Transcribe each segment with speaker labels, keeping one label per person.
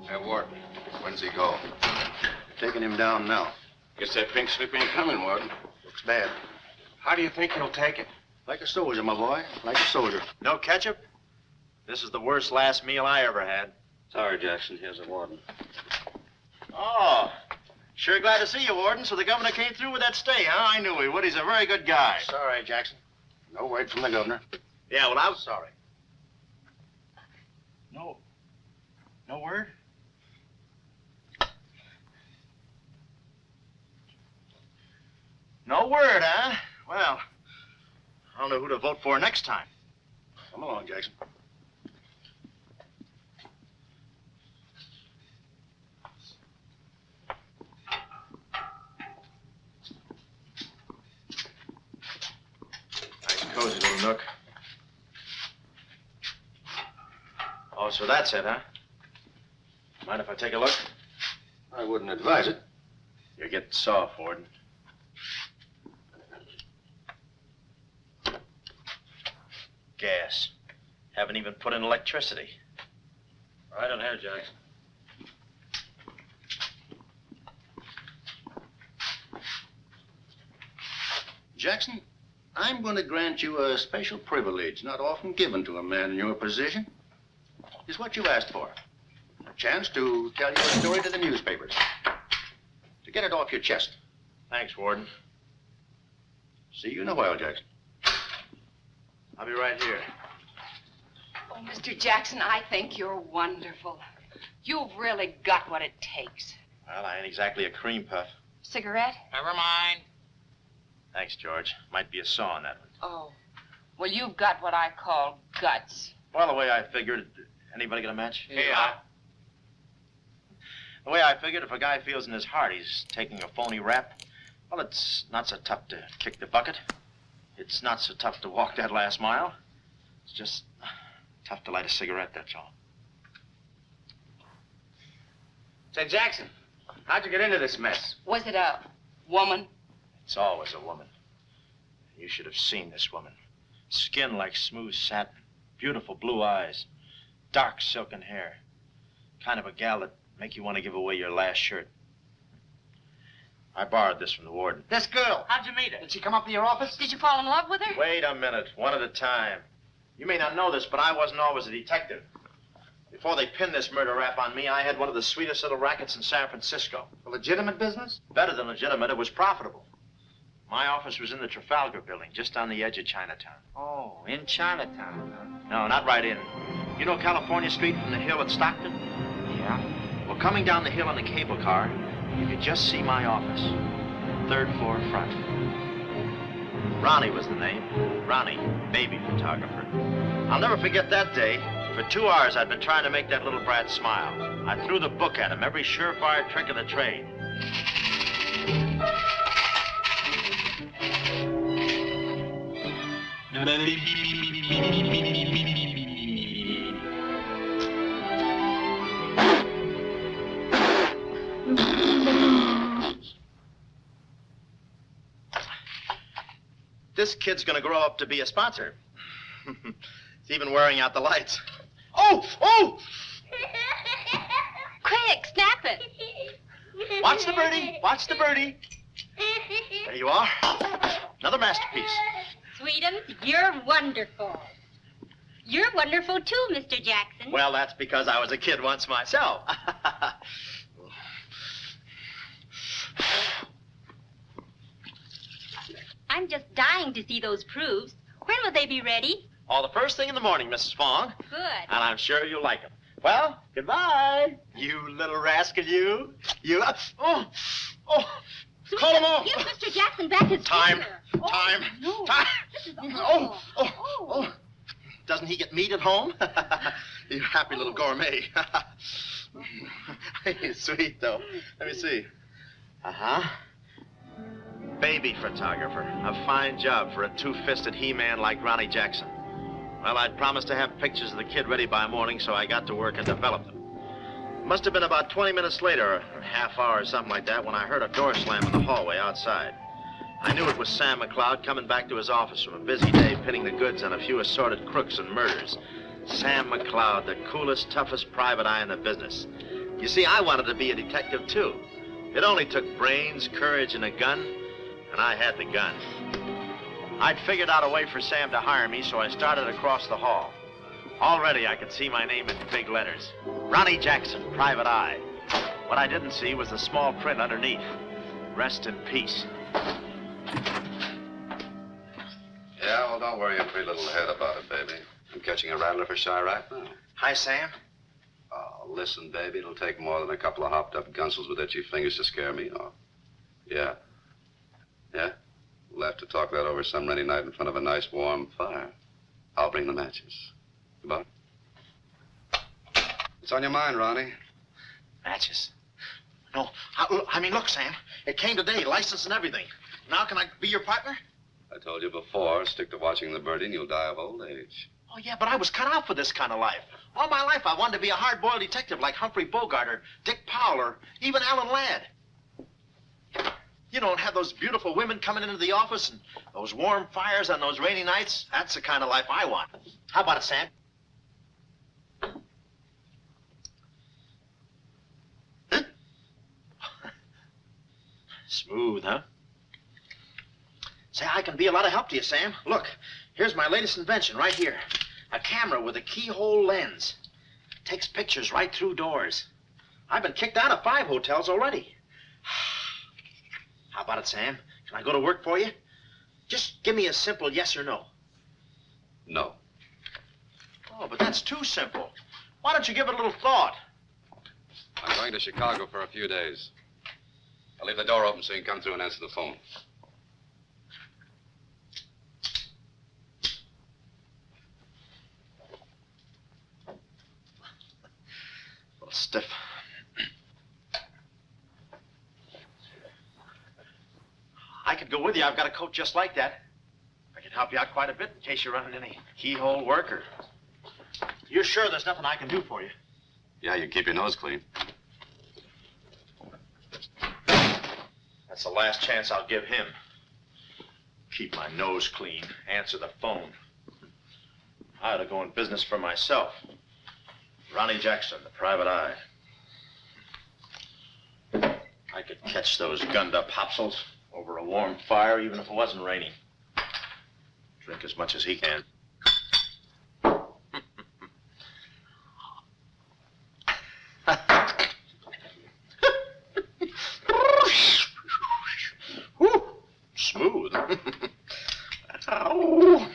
Speaker 1: Hey, Warden, when's he go?
Speaker 2: Taking him down now.
Speaker 1: Guess that pink slip ain't coming, Warden.
Speaker 2: Looks bad.
Speaker 1: How do you think he'll take it?
Speaker 2: Like a soldier, my boy. Like a soldier.
Speaker 3: No ketchup? This is the worst last meal I ever had.
Speaker 1: Sorry, Jackson. Here's the warden.
Speaker 3: Oh, sure glad to see you, Warden. So the governor came through with that stay, huh? I knew he would. He's a very good guy.
Speaker 2: Sorry, Jackson. No word from the governor.
Speaker 3: Yeah, well, I was sorry. No word? No word, huh? Well, I don't know who to vote for next time.
Speaker 2: Come along, Jackson.
Speaker 3: Nice, cozy little nook. Oh, so that's it, huh? Mind if I take a look?
Speaker 2: I wouldn't advise it.
Speaker 3: You're getting soft, Warden. Gas. Haven't even put in electricity.
Speaker 1: Right on here, Jackson.
Speaker 2: Jackson, I'm going to grant you a special privilege not often given to a man in your position. It's what you asked for. A chance to tell your story to the newspapers. To get it off your chest.
Speaker 3: Thanks, Warden.
Speaker 2: See you in a while, Jackson.
Speaker 3: I'll be right here.
Speaker 4: Oh, Mr. Jackson, I think you're wonderful. You've really got what it takes.
Speaker 3: Well, I ain't exactly a cream puff.
Speaker 4: Cigarette?
Speaker 5: Never mind.
Speaker 3: Thanks, George. Might be a saw on that one.
Speaker 4: Oh. Well, you've got what I call guts.
Speaker 3: Well, the way I figured... Anybody got a match?
Speaker 5: Yeah.
Speaker 3: The way I figured, if a guy feels in his heart he's taking a phony rap, well, it's not so tough to kick the bucket. It's not so tough to walk that last mile. It's just tough to light a cigarette, that's all.
Speaker 5: Say, Jackson, how'd you get into this mess?
Speaker 4: Was it a woman?
Speaker 3: It's always a woman. You should have seen this woman. Skin like smooth satin, beautiful blue eyes, dark silken hair. Kind of a gal that make you want to give away your last shirt. I borrowed this from the warden.
Speaker 5: This girl. How'd you meet her? Did she come up to your office?
Speaker 4: Did you fall in love with her?
Speaker 3: Wait a minute, one at a time. You may not know this, but I wasn't always a detective. Before they pinned this murder rap on me, I had one of the sweetest little rackets in San Francisco.
Speaker 5: A legitimate business?
Speaker 3: Better than legitimate, it was profitable. My office was in the Trafalgar building, just on the edge of Chinatown.
Speaker 5: Oh, in Chinatown, huh?
Speaker 3: No, not right in. You know California Street from the hill at Stockton?
Speaker 5: Yeah.
Speaker 3: Well, coming down the hill in the cable car, you could just see my office. Third floor front. Ronnie was the name. Ronnie, baby photographer. I'll never forget that day. For 2 hours, I'd been trying to make that little brat smile. I threw the book at him, every surefire trick of the trade. This kid's gonna grow up to be a sponsor. He's even wearing out the lights. Oh! Oh!
Speaker 4: Quick, snap it.
Speaker 3: Watch the birdie. Watch the birdie. There you are. Another masterpiece.
Speaker 6: Sweetums, you're wonderful. You're wonderful too, Mr. Jackson.
Speaker 3: Well, that's because I was a kid once myself.
Speaker 6: I'm just dying to see those proofs. When will they be ready?
Speaker 3: Oh, the first thing in the morning, Mrs. Fong.
Speaker 6: Good.
Speaker 3: And I'm sure you'll like them. Well, goodbye. You little rascal, you. You. Oh.
Speaker 6: Sweetums,
Speaker 3: Call him off.
Speaker 6: give Mr. Jackson back his
Speaker 3: Time.
Speaker 6: finger.
Speaker 3: Time.
Speaker 6: No.
Speaker 3: Time.
Speaker 6: This is
Speaker 3: Oh. Doesn't he get meat at home? You happy little gourmet. He's sweet, though. Let me see. Uh-huh. Baby photographer. A fine job for a two-fisted he-man like Ronnie Jackson. Well, I'd promised to have pictures of the kid ready by morning, so I got to work and developed them. Must have been about 20 minutes later, or a half hour or something like that, when I heard a door slam in the hallway outside. I knew it was Sam McCloud coming back to his office from a busy day pinning the goods on a few assorted crooks and murders. Sam McCloud, the coolest, toughest private eye in the business. You see, I wanted to be a detective, too. It only took brains, courage, and a gun, and I had the gun. I'd figured out a way for Sam to hire me, so I started across the hall. Already, I could see my name in big letters. Ronnie Jackson, Private Eye. What I didn't see was the small print underneath. Rest in peace.
Speaker 2: Yeah, well, don't worry your pretty little head about it, baby. I'm catching a rattler for shy right now.
Speaker 3: Hi, Sam.
Speaker 2: Oh, listen, baby, it'll take more than a couple of hopped-up gunsels with itchy fingers to scare me off. Yeah? Yeah? We'll have to talk that over some rainy night in front of a nice warm fire. I'll bring the matches. Goodbye. What's on your mind, Ronnie?
Speaker 3: Matches. No, I mean, look, Sam. It came today, license and everything. Now can I be your partner?
Speaker 2: I told you before, stick to watching the birdie and you'll die of old age.
Speaker 3: Oh, yeah, but I was cut out for this kind of life. All my life, I wanted to be a hard-boiled detective like Humphrey Bogart or Dick Powell or even Alan Ladd. You don't have those beautiful women coming into the office and those warm fires on those rainy nights. That's the kind of life I want. How about it, Sam? Huh? Smooth, huh? Say, I can be a lot of help to you, Sam. Look, here's my latest invention right here. A camera with a keyhole lens. Takes pictures right through doors. I've been kicked out of 5 hotels already. How about it, Sam? Can I go to work for you? Just give me a simple yes or no.
Speaker 2: No.
Speaker 3: Oh, but that's too simple. Why don't you give it a little thought?
Speaker 2: I'm going to Chicago for a few days. I'll leave the door open so you can come through and answer the phone.
Speaker 3: A little stiff. I could go with you. I've got a coat just like that. I can help you out quite a bit in case you're running any keyhole work or... You're sure there's nothing I can do for you?
Speaker 2: Yeah, you keep your nose clean.
Speaker 3: That's the last chance I'll give him. Keep my nose clean. Answer the phone. I ought to go in business for myself. Ronnie Jackson, the Private Eye. I could catch those gunned-up hopsels over a warm fire, even if it wasn't raining. Drink as much as he can. Whew, smooth. Ow.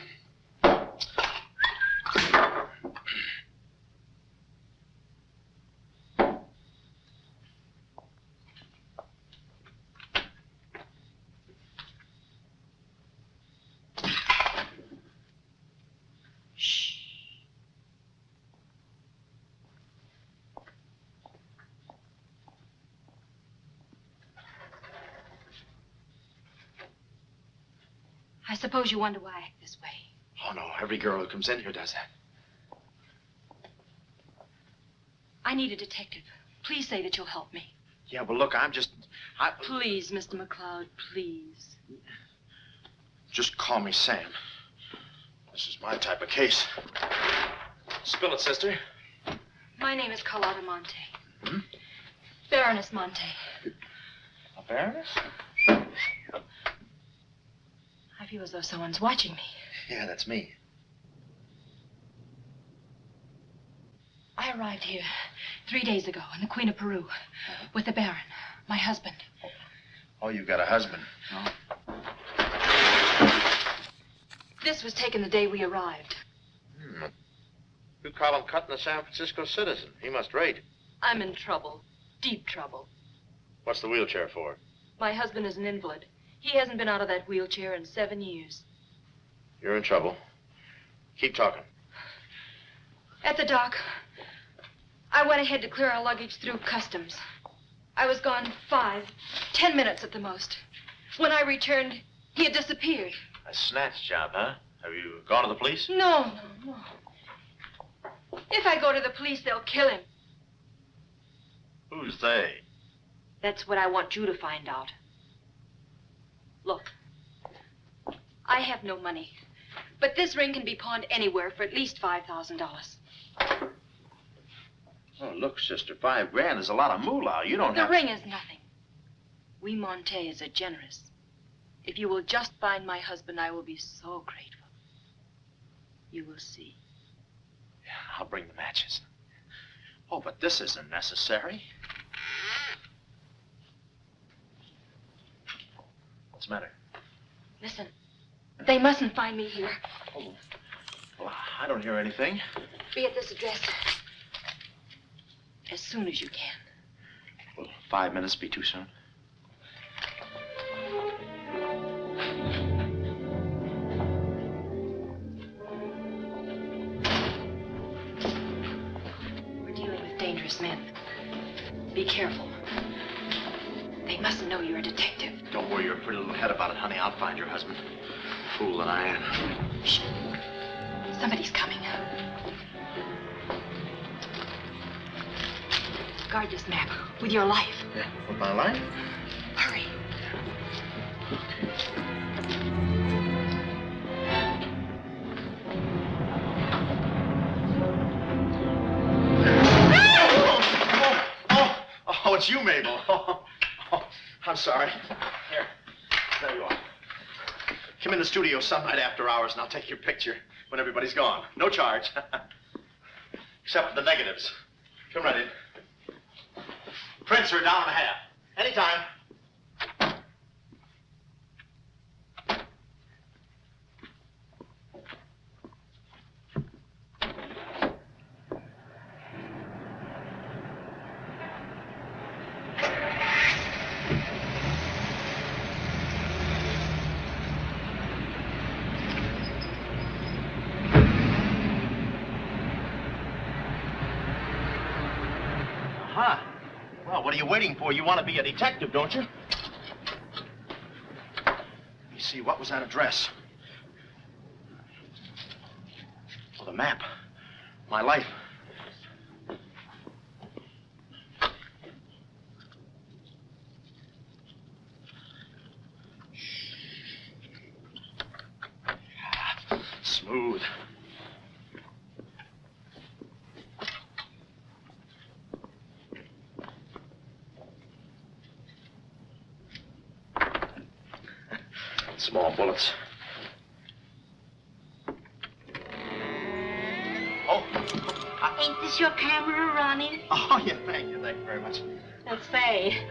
Speaker 6: I suppose you wonder why I act this way.
Speaker 3: Oh, no, every girl who comes in here does that.
Speaker 6: I need a detective. Please say that you'll help me.
Speaker 3: Yeah, well, look,
Speaker 6: Please, Mr. McCloud, please.
Speaker 3: Just call me Sam. This is my type of case. Spill it, sister.
Speaker 6: My name is Carlotta Montay.
Speaker 3: Hmm?
Speaker 6: Baroness Montay.
Speaker 3: A baroness?
Speaker 6: I feel as though someone's watching me.
Speaker 3: Yeah, that's me.
Speaker 6: I arrived here 3 days ago in the Queen of Peru with the Baron, my husband.
Speaker 3: Oh, you've got a husband. Oh.
Speaker 6: This was taken the day we arrived.
Speaker 3: You call him cutting a San Francisco citizen. He must rate.
Speaker 6: I'm in trouble. Deep trouble.
Speaker 3: What's the wheelchair for?
Speaker 6: My husband is an invalid. He hasn't been out of that wheelchair in 7 years.
Speaker 3: You're in trouble. Keep talking.
Speaker 6: At the dock, I went ahead to clear our luggage through customs. I was gone 10 minutes at the most. When I returned, he had disappeared.
Speaker 3: A snatch job, huh? Have you gone to the police?
Speaker 6: No. If I go to the police, they'll kill him.
Speaker 3: Who's they?
Speaker 6: That's what I want you to find out. Look, I have no money, but this ring can be pawned anywhere for at least $5,000.
Speaker 3: Oh, look, sister, $5 grand is a lot of moolah. You don't
Speaker 6: The
Speaker 3: have...
Speaker 6: ring is nothing. We Montays are generous. If you will just find my husband, I will be so grateful. You will see.
Speaker 3: Yeah, I'll bring the matches. Oh, but this isn't necessary. What's the matter?
Speaker 6: Listen, they mustn't find me here.
Speaker 3: Oh, well, I don't hear anything.
Speaker 6: Be at this address as soon as you can.
Speaker 3: Will 5 minutes be too soon?
Speaker 6: We're dealing with dangerous men. Be careful. They mustn't know you're a detective.
Speaker 3: Don't worry your pretty little head about it, honey. I'll find your husband. Fool that I am.
Speaker 6: Shh. Somebody's coming. Guard this map with your life.
Speaker 3: Yeah, with my life?
Speaker 6: Hurry.
Speaker 3: Oh, it's you, Mabel. Oh, I'm sorry. Here, there you are. Come in the studio some night after hours, and I'll take your picture when everybody's gone. No charge. Except for the negatives. Come right in. Prints are $1.50. Anytime. Huh. Well, what are you waiting for? You want to be a detective, don't you? Let me see, what was that address? Oh, the map. My life. Smooth. Small bullets. Oh.
Speaker 7: Ain't this your camera, Ronnie?
Speaker 3: Oh, yeah, thank you very much.
Speaker 7: Say,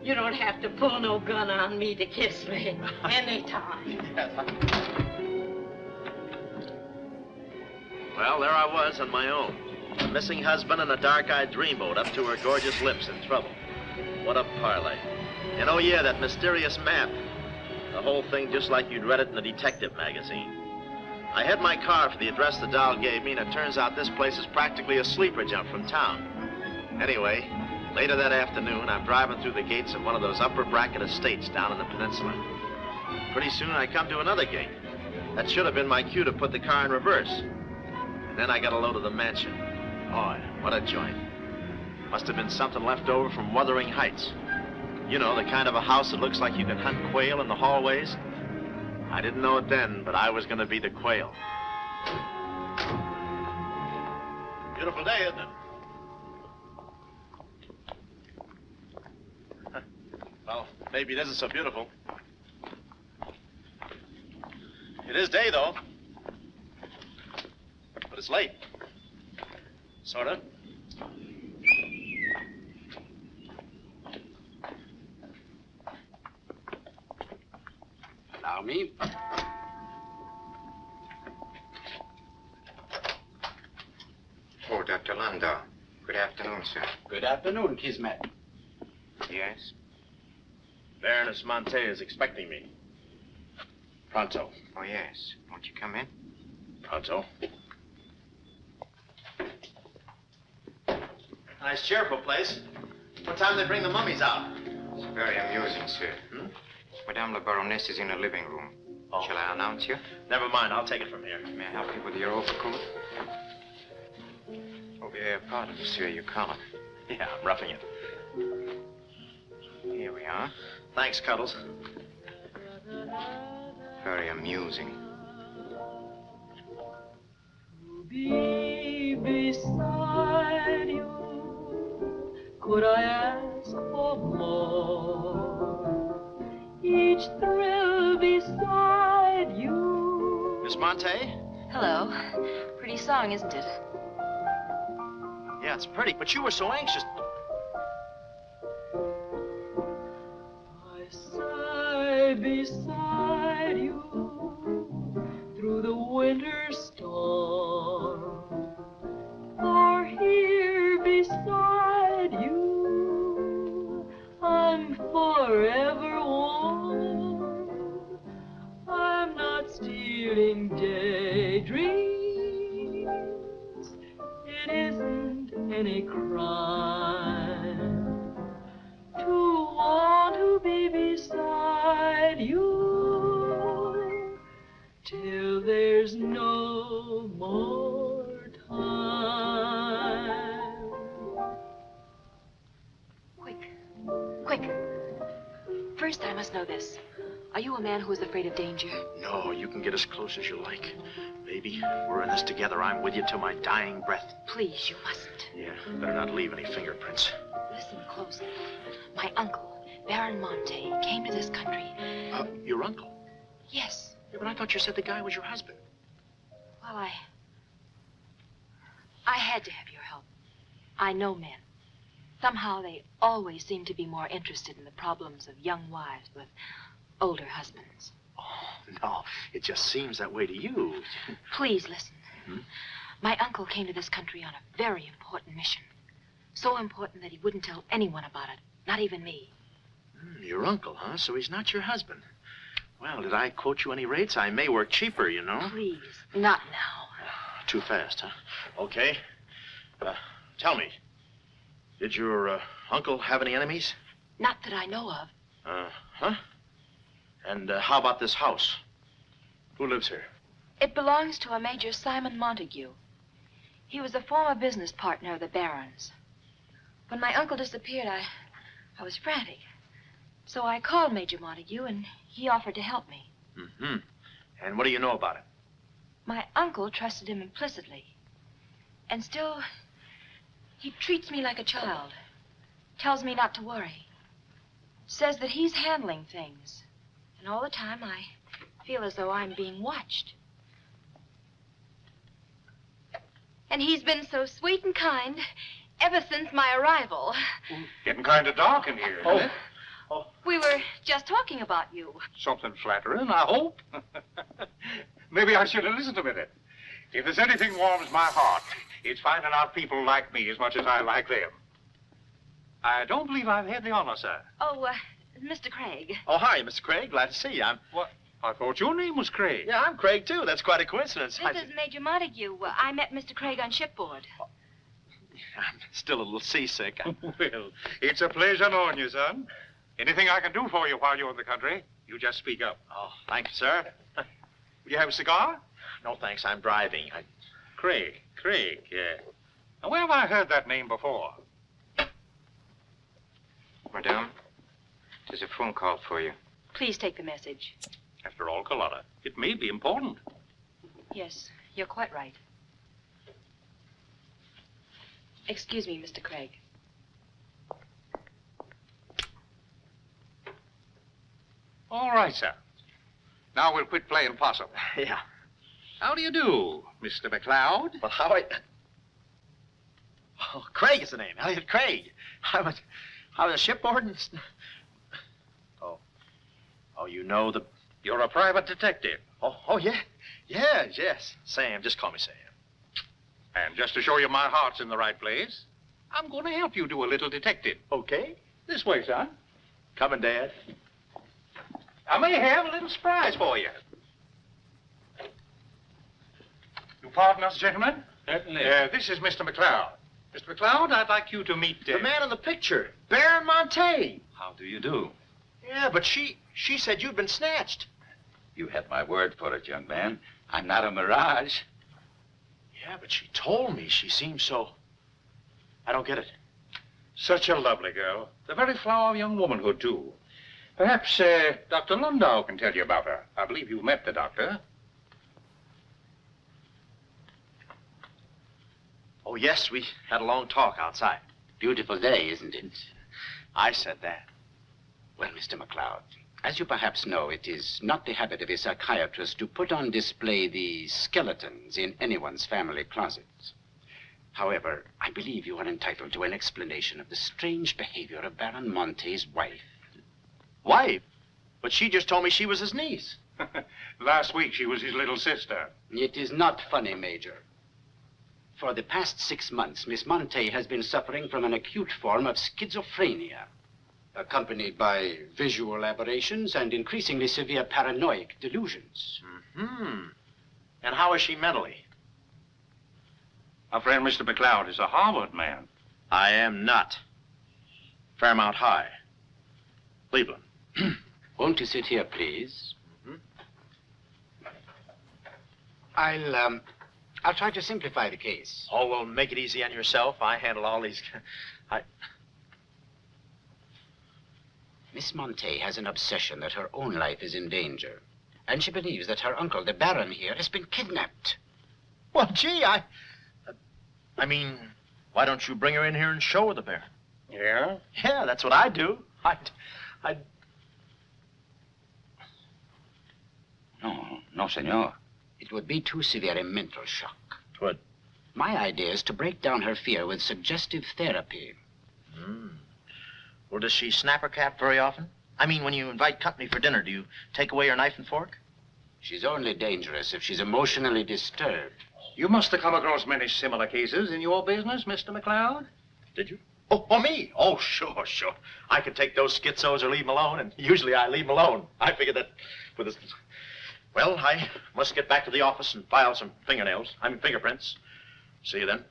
Speaker 7: you don't have to pull no gun on me to kiss me anytime.
Speaker 3: Yes. Well, there I was on my own. A missing husband and a dark-eyed dreamboat up to her gorgeous lips in trouble. What a parlay. And oh, yeah, that mysterious map. The whole thing just like you'd read it in a detective magazine. I had my car for the address the doll gave me, and it turns out this place is practically a sleeper jump from town. Anyway, later that afternoon, I'm driving through the gates of one of those upper bracket estates down in the peninsula. Pretty soon, I come to another gate. That should have been my cue to put the car in reverse. And then I got a load of the mansion. Oh, what a joint. Must have been something left over from Wuthering Heights. You know, the kind of a house that looks like you can hunt quail in the hallways. I didn't know it then, but I was going to be the quail. Beautiful day, isn't it? Well, maybe it isn't so beautiful. It is day, though. But it's late. Sort of.
Speaker 1: Allow me.
Speaker 8: Oh, Dr. Lundau. Good afternoon, sir.
Speaker 5: Good afternoon, Kismet.
Speaker 8: Yes?
Speaker 3: Baroness Montay is expecting me. Pronto.
Speaker 8: Oh, yes. Won't you come in?
Speaker 3: Pronto. Nice, cheerful place. What time do they bring the mummies out?
Speaker 8: It's very amusing, sir.
Speaker 3: Hmm?
Speaker 8: Madame la Baroness is in her living room.
Speaker 3: Oh.
Speaker 8: Shall I announce you?
Speaker 3: Never mind, I'll take it from here.
Speaker 8: May I help you with your overcoat? Oh, pardon, monsieur, your collar.
Speaker 3: Yeah, I'm roughing it.
Speaker 8: Here we are.
Speaker 3: Thanks, Cuddles.
Speaker 8: Very amusing.
Speaker 7: Be beside you
Speaker 9: could I ask for more? Each thrill beside you.
Speaker 3: Miss Montay?
Speaker 6: Hello. Pretty song, isn't it?
Speaker 3: Yeah, it's pretty, but you were so anxious.
Speaker 9: I sigh beside you through the winter storm. For here beside you, I'm forever warm. I'm not stealing daydreams. It isn't any crime to want to be beside you till there's no more time.
Speaker 6: Quick. First, I must know this. Are you a man who is afraid of danger?
Speaker 3: No, you can get as close as you like. Baby, we're in this together. I'm with you till my dying breath.
Speaker 6: Please, you mustn't.
Speaker 3: Yeah, better not leave any fingerprints.
Speaker 6: Listen closely. My uncle, Baron Montay, came to this country.
Speaker 3: Your uncle?
Speaker 6: Yes.
Speaker 3: Yeah, but I thought you said the guy was your husband.
Speaker 6: Well, I had to have your help. I know men. Somehow they always seem to be more interested in the problems of young wives with older husbands.
Speaker 3: Oh, no, it just seems that way to you.
Speaker 6: Please listen. My uncle came to this country on a very important mission. So important that he wouldn't tell anyone about it, not even me.
Speaker 3: Your uncle, huh? So he's not your husband. Well, did I quote you any rates? I may work cheaper, you know.
Speaker 6: Please, not now.
Speaker 3: Too fast, huh? Okay. Tell me, did your uncle have any enemies?
Speaker 6: Not that I know of.
Speaker 3: Huh? And how about this house? Who lives here?
Speaker 6: It belongs to a Major Simon Montague. He was a former business partner of the Baron's. When my uncle disappeared, I was frantic. So I called Major Montague, and he offered to help me.
Speaker 3: Mm-hmm. And what do you know about it?
Speaker 6: My uncle trusted him implicitly. And still, he treats me like a child. Tells me not to worry. Says that he's handling things. And all the time, I feel as though I'm being watched. And he's been so sweet and kind ever since my arrival.
Speaker 1: Getting kind of dark in here, isn't it?
Speaker 6: We were just talking about you.
Speaker 1: Something flattering, I hope. Maybe I should have listened a minute. If there's anything warms my heart, it's finding out people like me as much as I like them. I don't believe I've had the honor, sir.
Speaker 6: Oh, Mr. Craig.
Speaker 3: Oh, hi, Mr. Craig. Glad to see you.
Speaker 1: What? I thought your name was Craig.
Speaker 3: Yeah, I'm Craig, too. That's quite a coincidence.
Speaker 6: This is Major Montague. I met Mr. Craig on shipboard.
Speaker 3: I'm still a little seasick.
Speaker 1: Well, it's a pleasure knowing you, son. Anything I can do for you while you're in the country, you just speak up.
Speaker 3: Oh, thank you, sir.
Speaker 1: Will you have a cigar?
Speaker 3: No, thanks. I'm driving.
Speaker 1: Craig, yeah. Now, where have I heard that name before?
Speaker 8: Madame, there's a phone call for you.
Speaker 6: Please take the message.
Speaker 1: After all, Carlotta, it may be important.
Speaker 6: Yes, you're quite right. Excuse me, Mr. Craig.
Speaker 1: All right, sir. Now we'll quit playing possum.
Speaker 3: Yeah.
Speaker 1: How do you do, Mr. McCloud?
Speaker 3: Well, how I... Oh, Craig is the name. Elliot Craig. I was shipboard and... Oh, you know the...
Speaker 1: You're a private detective.
Speaker 3: Oh, yeah. Yes. Sam, just call me Sam.
Speaker 1: And just to show you my heart's in the right place, I'm going to help you do a little detective.
Speaker 3: Okay.
Speaker 1: This way, son.
Speaker 3: Coming, Dad.
Speaker 1: I may have a little surprise for you. You pardon us, gentlemen?
Speaker 5: Certainly.
Speaker 1: This is Mr. McCloud. Mr. McCloud, I'd like you to meet...
Speaker 3: The man in the picture. Baron Montay.
Speaker 5: How do you do?
Speaker 3: Yeah, but she said you'd been snatched.
Speaker 10: You had my word for it, young man. I'm not a mirage.
Speaker 3: Yeah, but she told me she seemed so... I don't get it.
Speaker 1: Such a lovely girl. The very flower of young womanhood, too. Perhaps Dr. Lundau can tell you about her. I believe you met the doctor.
Speaker 3: Oh, yes, we had a long talk outside.
Speaker 11: beautiful day, isn't it?
Speaker 3: I said that.
Speaker 11: Well, Mr. McCloud, as you perhaps know, it is not the habit of a psychiatrist to put on display the skeletons in anyone's family closets. However, I believe you are entitled to an explanation of the strange behavior of Baron Montay's wife.
Speaker 3: Wife? But she just told me she was his niece.
Speaker 1: Last week, she was his little sister.
Speaker 11: It is not funny, Major. For the past 6 months, Miss Montay has been suffering from an acute form of schizophrenia, accompanied by visual aberrations and increasingly severe paranoid delusions.
Speaker 3: Mm-hmm. And how is she mentally?
Speaker 1: Our friend Mr. McCloud is a Harvard man.
Speaker 3: I am not. Fairmount High. Cleveland.
Speaker 11: Won't you sit here, please?
Speaker 3: Mhm.
Speaker 11: I'll try to simplify the case.
Speaker 3: Oh, well, make it easy on yourself. I handle all these...
Speaker 11: Miss Montay has an obsession that her own life is in danger. And she believes that her uncle, the Baron here, has been kidnapped.
Speaker 3: Well, gee, I mean, why don't you bring her in here and show her the Baron?
Speaker 1: Yeah?
Speaker 3: Yeah, that's what I do.
Speaker 10: No, senor.
Speaker 11: It would be too severe a mental shock.
Speaker 3: Twould.
Speaker 11: My idea is to break down her fear with suggestive therapy.
Speaker 3: Well, does she snap her cap very often? I mean, when you invite company for dinner, do you take away her knife and fork?
Speaker 11: She's only dangerous if she's emotionally disturbed.
Speaker 1: You must have come across many similar cases in your business, Mr. McCloud.
Speaker 3: Did you? Oh, me? Oh, sure. I can take those schizos or leave them alone, and usually I leave them alone. I figured that with this... Well, I must get back to the office and file some fingerprints. See you then.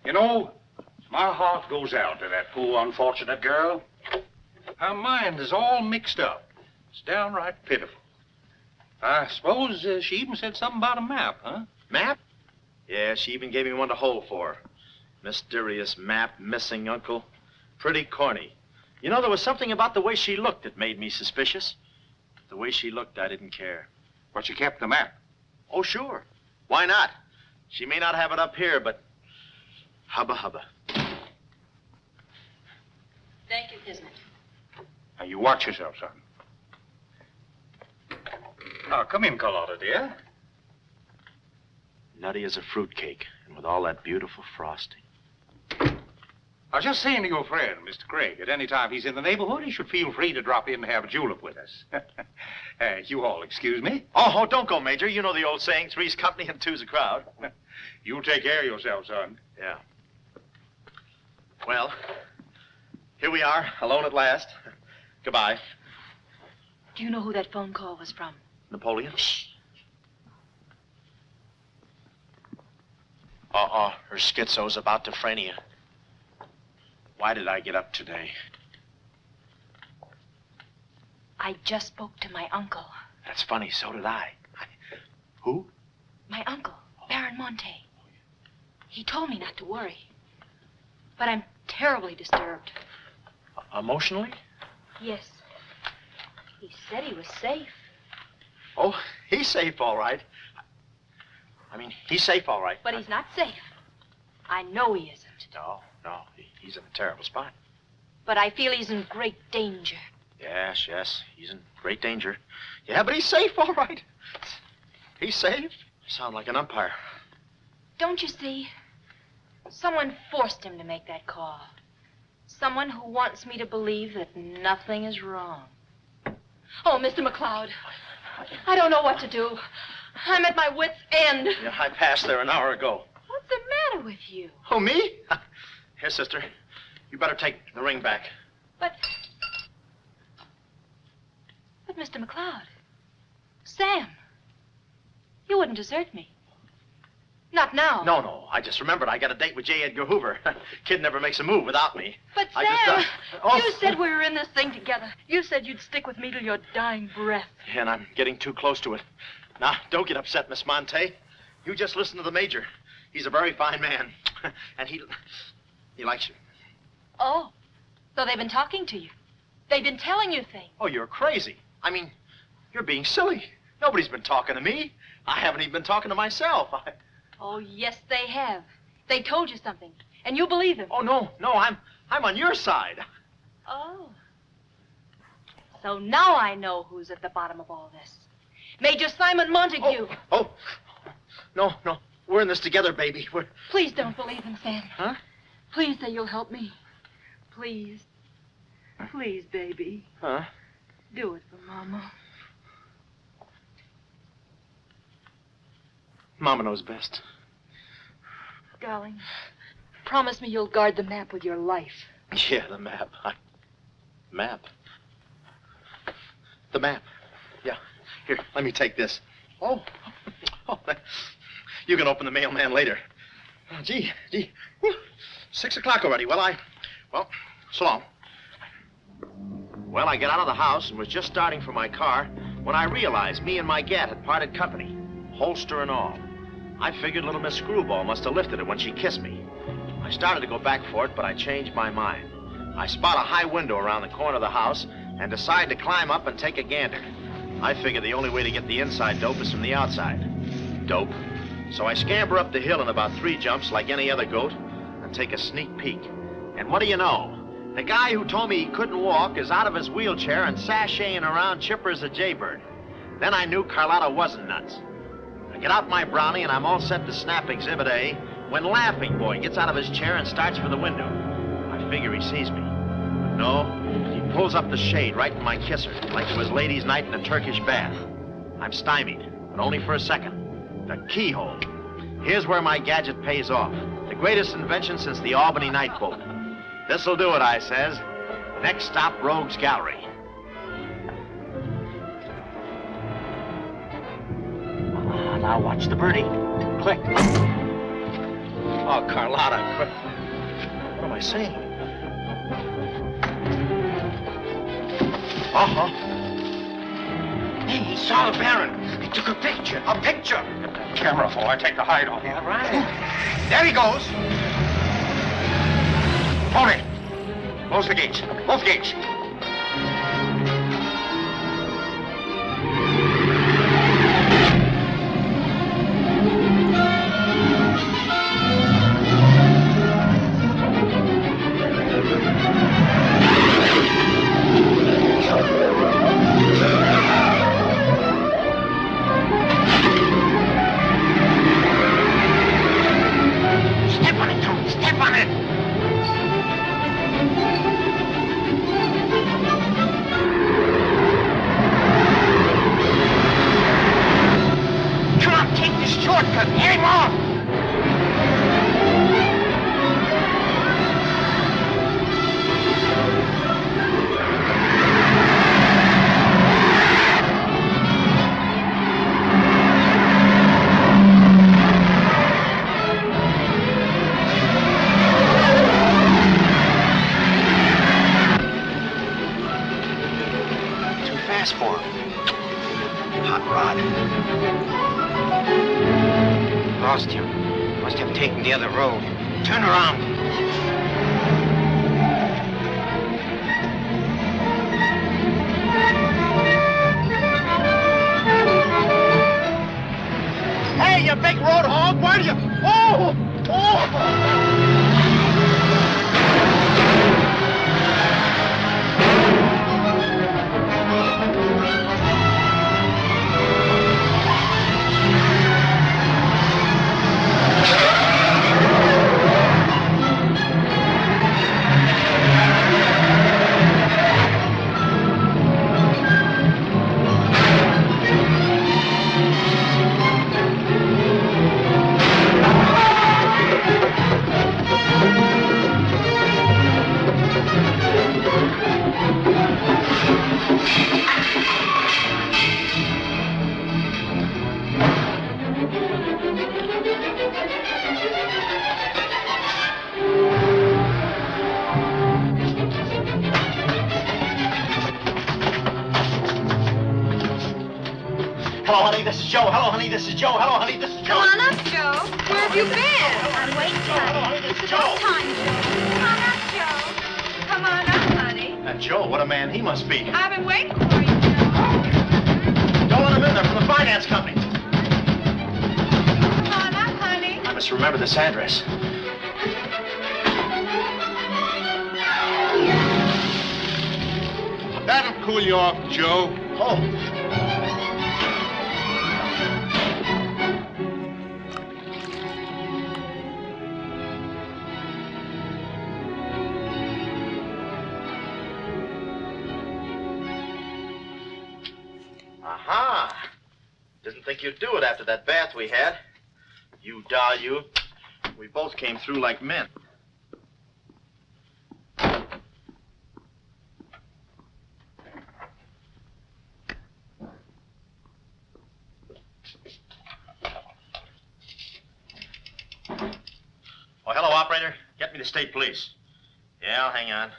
Speaker 1: You know, my heart goes out to that poor, unfortunate girl. Her mind is all mixed up. It's downright pitiful. I suppose she even said something about a map, huh?
Speaker 3: Map? Yeah, she even gave me one to hold for. Mysterious map, missing uncle. Pretty corny. You know, there was something about the way she looked that made me suspicious. The way she looked, I didn't care.
Speaker 1: But she kept the map.
Speaker 3: Oh, sure. Why not? She may not have it up here, but hubba hubba.
Speaker 7: Thank you, Kismet.
Speaker 1: Now, you watch yourself, son. Come in, Carlotta, dear.
Speaker 3: Nutty as a fruitcake, and with all that beautiful frosting.
Speaker 1: I was just saying to your friend, Mr. Craig, at any time he's in the neighborhood, he should feel free to drop in and have a julep with us. You all excuse me.
Speaker 3: Oh, don't go, Major. You know the old saying, three's company and two's a crowd.
Speaker 1: You take care of yourself, son.
Speaker 3: Yeah. Well, here we are, alone at last. Goodbye.
Speaker 6: Do you know who that phone call was from?
Speaker 3: Napoleon? Shh. Her schizo's about to phrenia. Why did I get up today?
Speaker 6: I just spoke to my uncle.
Speaker 3: That's funny, so did I. Who?
Speaker 6: My uncle, Baron Montay. He told me not to worry. But I'm terribly disturbed.
Speaker 3: Emotionally?
Speaker 6: Yes. He said he was safe.
Speaker 3: Oh, he's safe, all right. I mean, he's safe, all right.
Speaker 6: But he's not safe. I know he isn't.
Speaker 3: No, he's in a terrible spot.
Speaker 6: But I feel he's in great danger.
Speaker 3: Yes, he's in great danger. Yeah, but he's safe, all right. He's safe. Sound like an umpire.
Speaker 6: Don't you see? Someone forced him to make that call. Someone who wants me to believe that nothing is wrong. Oh, Mr. McCloud, I don't know what to do. I'm at my wit's end.
Speaker 3: Yeah, I passed there an hour ago.
Speaker 6: What's the matter with you?
Speaker 3: Oh, me? Here, sister. You better take the ring back.
Speaker 6: But Mr. McCloud, Sam, you wouldn't desert me. Not now.
Speaker 3: No. I just remembered I got a date with J. Edgar Hoover. Kid never makes a move without me.
Speaker 6: But Sam, you said we were in this thing together. You said you'd stick with me till your dying breath.
Speaker 3: Yeah, and I'm getting too close to it. Now, don't get upset, Miss Montay. You just listen to the Major. He's a very fine man. And he likes you.
Speaker 6: Oh, so they've been talking to you. They've been telling you things.
Speaker 3: Oh, you're crazy. I mean, you're being silly. Nobody's been talking to me. I haven't even been talking to myself.
Speaker 6: Oh, yes, they have. They told you something. And you believe him.
Speaker 3: Oh, no, I'm on your side.
Speaker 6: Oh. So now I know who's at the bottom of all this. Major Simon Montague.
Speaker 3: Oh, no. We're in this together, baby.
Speaker 6: Please don't believe him, Sam.
Speaker 3: Huh?
Speaker 6: Please say you'll help me. Please. Please, baby.
Speaker 3: Huh?
Speaker 6: Do it for Mama.
Speaker 3: Mama knows best.
Speaker 6: Darling, promise me you'll guard the map with your life.
Speaker 3: Yeah, the map. Map? The map. Yeah. Here, let me take this. Oh, you can open the mailman later. Oh, gee. Whew. 6 o'clock already. Well, so long. Well, I got out of the house and was just starting for my car when I realized me and my gat had parted company, holster and all. I figured little Miss Screwball must have lifted it when she kissed me. I started to go back for it, but I changed my mind. I spot a high window around the corner of the house and decide to climb up and take a gander. I figure the only way to get the inside dope is from the outside. Dope. So I scamper up the hill in about 3 jumps like any other goat and take a sneak peek. And what do you know? The guy who told me he couldn't walk is out of his wheelchair and sashaying around chipper as a jaybird. Then I knew Carlotta wasn't nuts. I get out my brownie and I'm all set to snap Exhibit A when Laughing Boy gets out of his chair and starts for the window. I figure he sees me. But no, he pulls up the shade right in my kisser, like it was ladies' night in a Turkish bath. I'm stymied, but only for a second. The keyhole. Here's where my gadget pays off. The greatest invention since the Albany night boat. This'll do it, I says. Next stop, Rogue's Gallery. Now watch the birdie. Click. Oh, Carlotta, what am I saying? Uh-huh. Hey, he saw the Baron. He took a picture. A picture?
Speaker 1: Get that camera before I take the hide off.
Speaker 3: Yeah, right.
Speaker 1: There he goes. Hold it. Close the gates. Both gates.
Speaker 3: Step on it, Tony. Step on it. Come on, take this shortcut. Get him off. Too fast for him. Hot rod. Lost him. Must have taken the other road. Turn around. Hey, you big road hog, where do you... Oh! Hello, honey, this is Joe. Hello, honey, this is Joe. Hello, honey, this is Joe.
Speaker 6: Come on up, Joe. Where have you been?
Speaker 12: I'm waiting,
Speaker 3: Hello,
Speaker 12: honey.
Speaker 3: honey, this is
Speaker 12: It's about
Speaker 3: Joe.
Speaker 12: time, Joe.
Speaker 6: Come on up, Joe. Come on up, honey.
Speaker 3: That Joe, what a man he must be.
Speaker 6: I've been waiting for you, Joe.
Speaker 3: Don't let him in. They're from the finance company.
Speaker 6: Come on up, honey.
Speaker 3: I must remember this address.
Speaker 12: cool you off, Joe.
Speaker 3: Oh. Aha! Didn't think you'd do it after that bath we had. You doll, you. We both came through like men. Oh, hello, operator. Get me the state police. Yeah, I'll hang on.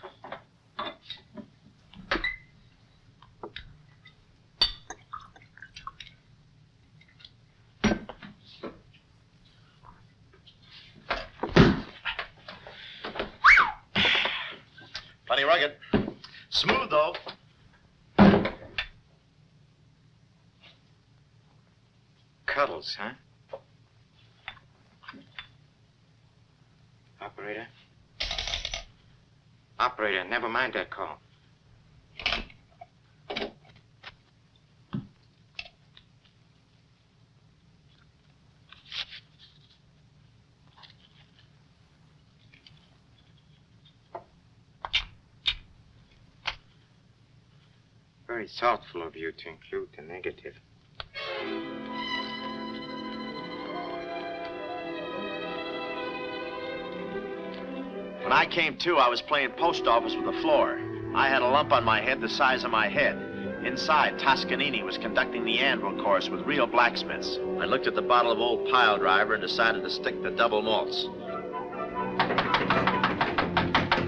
Speaker 3: Plenty rugged. Smooth, though.
Speaker 8: Cuddles, huh? Operator? Operator, never mind that call. Very thoughtful of you to include the negative.
Speaker 3: When I came to, I was playing post office with the floor. I had a lump on my head the size of my head. Inside, Toscanini was conducting the anvil course with real blacksmiths. I looked at the bottle of old pile driver and decided to stick the double malts.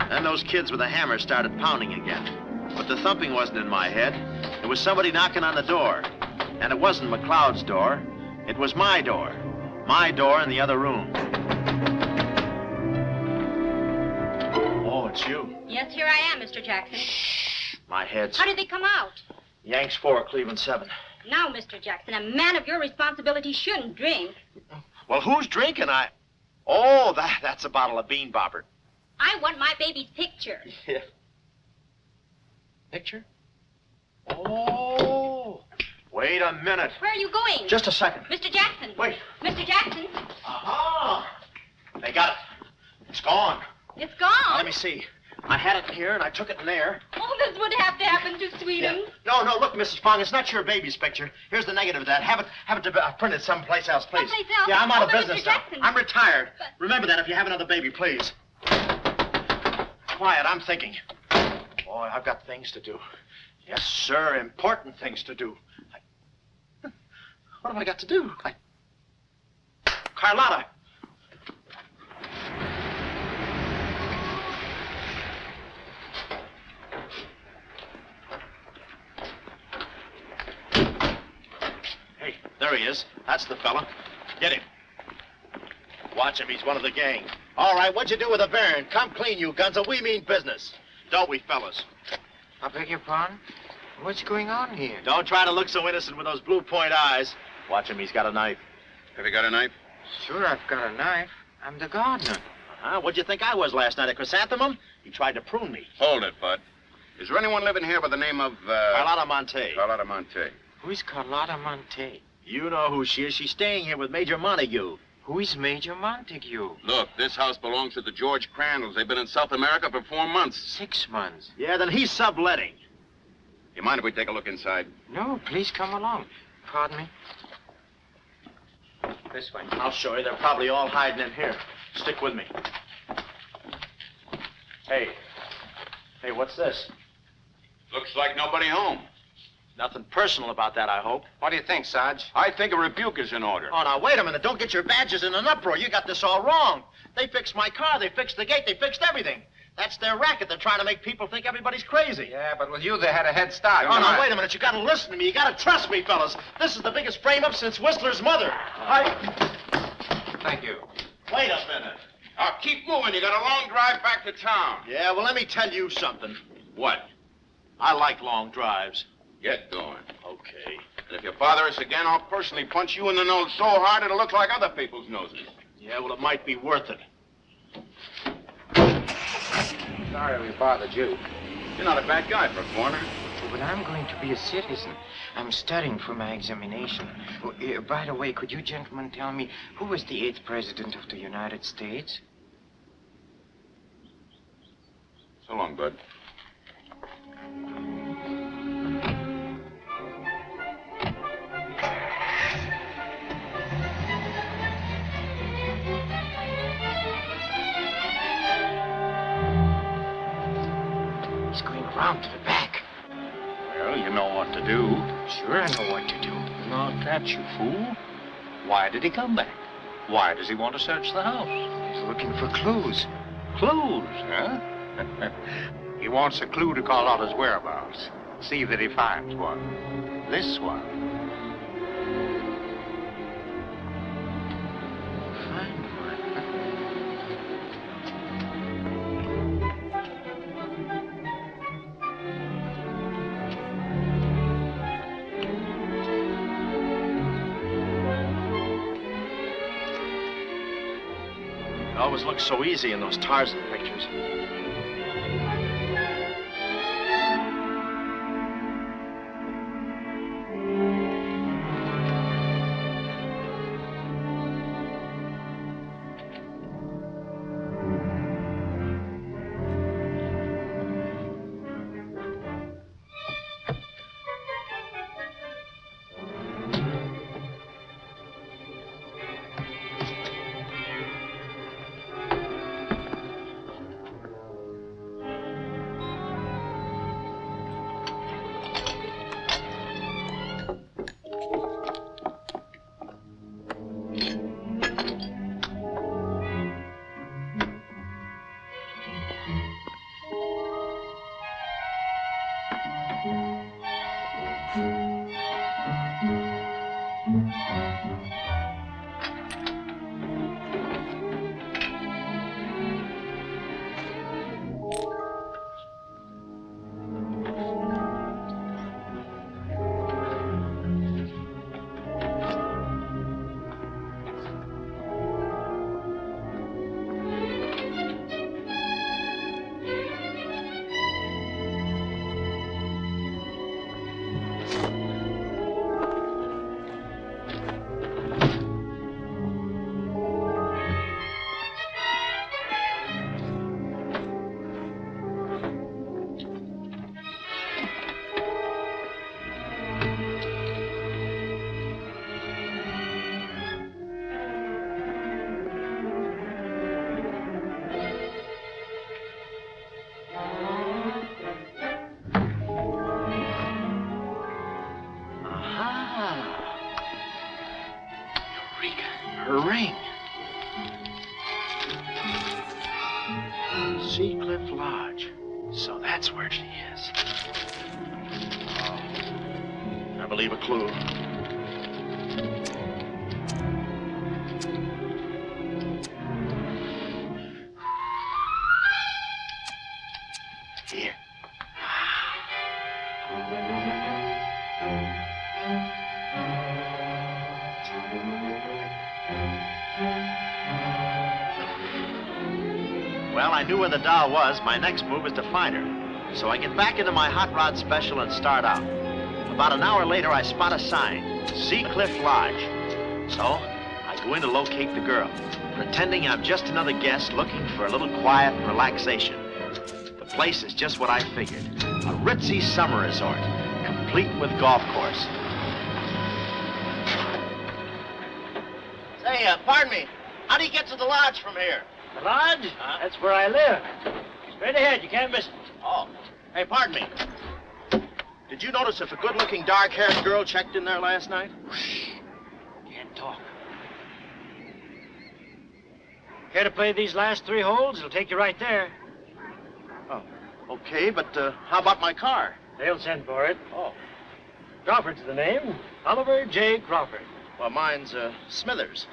Speaker 3: Then those kids with a hammer started pounding again. But the thumping wasn't in my head. It was somebody knocking on the door. And it wasn't McCloud's door. It was my door. My door in the other room. Oh, it's you.
Speaker 13: Yes, here I am, Mr. Jackson.
Speaker 3: My head's...
Speaker 13: How did they come out?
Speaker 3: Yanks 4, Cleveland 7.
Speaker 13: Now, Mr. Jackson, a man of your responsibility shouldn't drink.
Speaker 3: Well, who's drinking? Oh, that's a bottle of bean bobber.
Speaker 13: I want my baby's picture.
Speaker 3: Yeah. Picture? Oh. Wait a minute.
Speaker 13: Where are you going?
Speaker 3: Just a second.
Speaker 13: Mr. Jackson.
Speaker 3: Wait.
Speaker 13: Mr. Jackson.
Speaker 3: Aha! They got it. It's gone.
Speaker 13: It's gone?
Speaker 3: Now, let me see. I had it here, and I took it in there.
Speaker 13: Oh, this would have to happen to Sweden.
Speaker 3: Yeah. No, look, Mrs. Fong, it's not your baby's picture. Here's the negative of that. Have it printed someplace else, please.
Speaker 13: Someplace else?
Speaker 3: Yeah, I'm out of
Speaker 13: But
Speaker 3: business
Speaker 13: Mr.
Speaker 3: now.
Speaker 13: Jackson.
Speaker 3: I'm retired.
Speaker 13: But...
Speaker 3: Remember that if you have another baby, please. Quiet, I'm thinking. Boy, I've got things to do. Yes, sir, important things to do. What have I got to do? Carlotta. Hey, there he is. That's the fella. Get him. Watch him. He's one of the gang. All right, what'd you do with the Baron? Come clean, you gunzo. We mean business. Don't we, fellas?
Speaker 8: I beg your pardon? What's going on here?
Speaker 3: Don't try to look so innocent with those blue point eyes. Watch him. He's got a knife.
Speaker 12: Have you got a knife?
Speaker 8: Sure, I've got a knife. I'm the gardener.
Speaker 3: What'd you think I was last night, a chrysanthemum? He tried to prune me.
Speaker 12: Hold it, Bud. Is there anyone living here by the name of,
Speaker 3: Carlotta Montay.
Speaker 12: Carlotta Montay.
Speaker 8: Who's Carlotta Montay?
Speaker 3: You know who she is. She's staying here with Major Montague.
Speaker 8: Who is Major Montague?
Speaker 12: Look, this house belongs to the George Crandalls. They've been in South America for 4 months.
Speaker 8: 6 months.
Speaker 3: Yeah, then he's subletting.
Speaker 12: You mind if we take a look inside?
Speaker 8: No, please come along. Pardon me.
Speaker 3: This way. I'll show you. They're probably all hiding in here. Stick with me. Hey, what's this?
Speaker 12: Looks like nobody home.
Speaker 3: Nothing personal about that, I hope.
Speaker 8: What do you think, Sarge?
Speaker 12: I think a rebuke is in order.
Speaker 3: Oh, now, wait a minute. Don't get your badges in an uproar. You got this all wrong. They fixed my car. They fixed the gate. They fixed everything. That's their racket. They're trying to make people think everybody's crazy.
Speaker 8: Yeah, but with you, they had a head start.
Speaker 3: Oh, now, wait a minute. You gotta listen to me. You gotta trust me, fellas. This is the biggest frame-up since Whistler's mother.
Speaker 8: Thank you.
Speaker 3: Wait a minute.
Speaker 12: Now, keep moving. You got a long drive back to town.
Speaker 3: Yeah, well, let me tell you something.
Speaker 12: What?
Speaker 3: I like long drives.
Speaker 12: Get going.
Speaker 3: Okay.
Speaker 12: And if you bother us again, I'll personally punch you in the nose so hard it'll look like other people's noses.
Speaker 3: Yeah, well, it might be worth it.
Speaker 8: Sorry we bothered you.
Speaker 12: You're not a bad guy for a foreigner.
Speaker 14: but I'm going to be a citizen. I'm studying for my examination. Oh, by the way, could you gentlemen tell me who was the 8th president of the United States?
Speaker 12: So long, bud.
Speaker 14: He's going around to the back.
Speaker 1: Well, you know what to do.
Speaker 14: Sure, I know what to do.
Speaker 1: Not that, you fool. Why did he come back? Why does he want to search the house?
Speaker 14: He's looking for clues.
Speaker 1: Clues, huh? He wants a clue to Carlotta's whereabouts. See that he finds one. This one.
Speaker 14: Find one.
Speaker 3: It always looks so easy in those Tarzan pictures. Ring. Seacliff Lodge. So that's where she is. Oh, I believe a clue. Here. Well, I knew where the doll was. My next move is to find her. So I get back into my hot rod special and start out. About an hour later, I spot a sign, Seacliff Lodge. So I go in to locate the girl, pretending I'm just another guest looking for a little quiet and relaxation. The place is just what I figured, a ritzy summer resort, complete with golf course.
Speaker 15: Say, pardon me, how do you get to the lodge from here?
Speaker 5: The lodge? That's where I live. Straight ahead, you can't miss it.
Speaker 15: Oh.
Speaker 3: Hey, pardon me. Did you notice if a good-looking, dark-haired girl checked in there last night?
Speaker 5: Shh. Can't talk. Care to play these last 3 holes? It'll take you right there.
Speaker 3: Oh, okay, but how about my car?
Speaker 5: They'll send for it. Oh. Crawford's the name. Oliver J. Crawford.
Speaker 3: Well, mine's Smithers.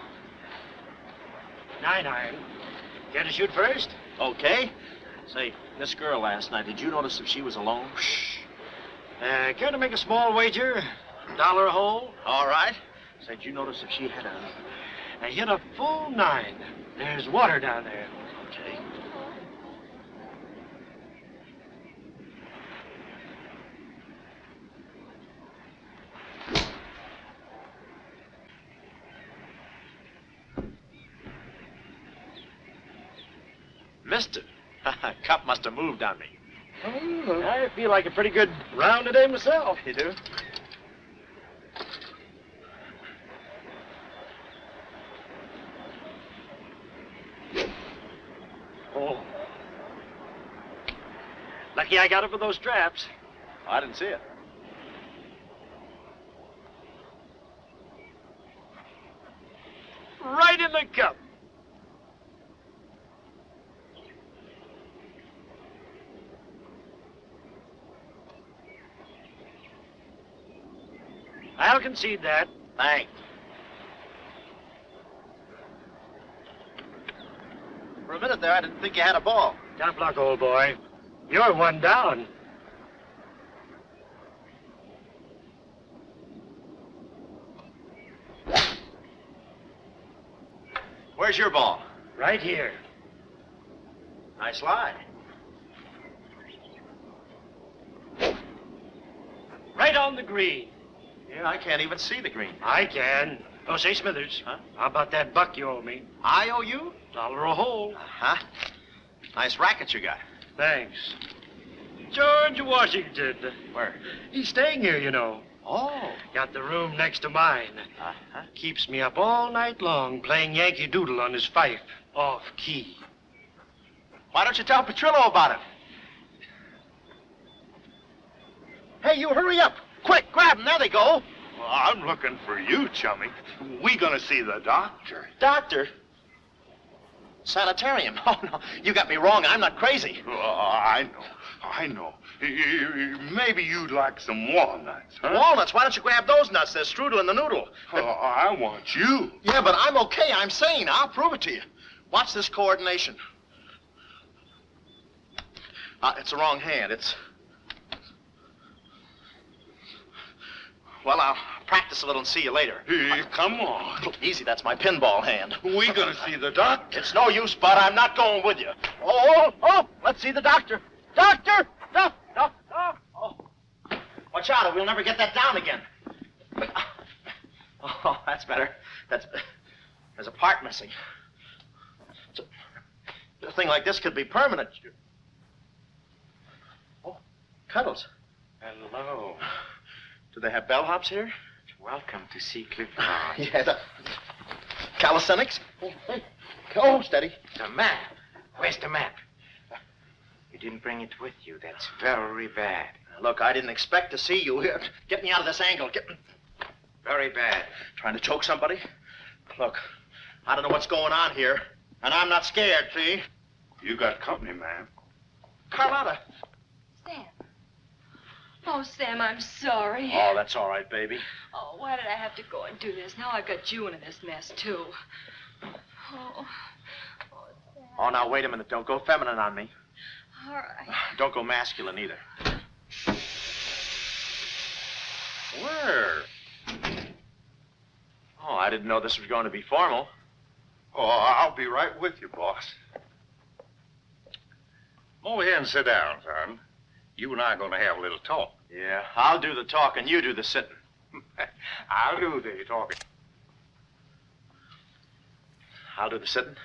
Speaker 5: 9-iron. Care to shoot first?
Speaker 3: Okay. Say, this girl last night, did you notice if she was alone?
Speaker 5: Shh. Care to make a small wager? $1 a hole?
Speaker 3: All right. Say, did you notice if she had
Speaker 5: I hit a full 9. There's water down there.
Speaker 3: Okay. Mister. Cup must have moved on me.
Speaker 5: I feel like a pretty good round today myself.
Speaker 3: You do?
Speaker 5: Oh. Lucky I got it with those straps.
Speaker 3: I didn't see it.
Speaker 5: Right in the cup. I'll concede that.
Speaker 3: Thanks. For a minute there, I didn't think you had a ball.
Speaker 5: Tough luck, old boy. You're one down.
Speaker 3: Where's your ball?
Speaker 5: Right here.
Speaker 3: Nice lie.
Speaker 5: Right on the green.
Speaker 3: Yeah, I can't even see the green.
Speaker 5: I can. Oh, say, Smithers.
Speaker 3: Huh?
Speaker 5: How about that buck you owe me?
Speaker 3: I owe you?
Speaker 5: $1 a hole.
Speaker 3: Uh-huh. Nice racket you got.
Speaker 5: Thanks. George Washington.
Speaker 3: Where?
Speaker 5: He's staying here, you know.
Speaker 3: Oh.
Speaker 5: Got the room next to mine.
Speaker 3: Uh-huh.
Speaker 5: Keeps me up all night long playing Yankee Doodle on his fife. Off key.
Speaker 3: Why don't you tell Petrillo about it? Hey, you hurry up. Quick, grab them. There they go.
Speaker 12: Well, I'm looking for you, chummy. We gonna see the doctor.
Speaker 3: Doctor? Sanatorium. Oh, no. You got me wrong. I'm not crazy.
Speaker 12: Oh, I know. Maybe you'd like some walnuts, huh?
Speaker 3: Walnuts? Why don't you grab those nuts? There's strudel in the noodle.
Speaker 12: Oh, I want you.
Speaker 3: Yeah, but I'm okay. I'm sane. I'll prove it to you. Watch this coordination. It's the wrong hand. It's... Well, I'll practice a little and see you later.
Speaker 12: Hey, come on.
Speaker 3: Easy, that's my pinball hand.
Speaker 12: We gonna see the doctor.
Speaker 3: It's no use, Bud. I'm not going with you. Oh, let's see the doctor. Doctor! No. Oh. Watch out, or we'll never get that down again. Oh, that's better. There's a part missing. A thing like this could be permanent. Oh, Cuddles.
Speaker 14: Hello.
Speaker 3: Do they have bellhops here?
Speaker 14: Welcome to see Clifford.
Speaker 3: Yeah, the calisthenics. Oh, steady.
Speaker 14: The map. Where's the map? You didn't bring it with you. That's very bad.
Speaker 3: Look, I didn't expect to see you here. Get me out of this angle.
Speaker 14: Very bad.
Speaker 3: Trying to choke somebody? Look, I don't know what's going on here, and I'm not scared, see?
Speaker 12: You got company, man.
Speaker 3: Carlotta.
Speaker 6: Sam. Oh, Sam, I'm sorry.
Speaker 3: Oh, that's all right, baby.
Speaker 6: Oh, why did I have to go and do this? Now I've got you into this mess, too. Oh, Sam.
Speaker 3: Oh, now, wait a minute. Don't go feminine on me.
Speaker 6: All right.
Speaker 3: Don't go masculine, either.
Speaker 12: Where?
Speaker 3: Oh, I didn't know this was going to be formal.
Speaker 12: Oh, I'll be right with you, boss. Come over here and sit down, son. You and I are going to have a little talk.
Speaker 3: Yeah, I'll do the talking, you do the sitting.
Speaker 12: I'll do the talking.
Speaker 3: I'll do the sitting.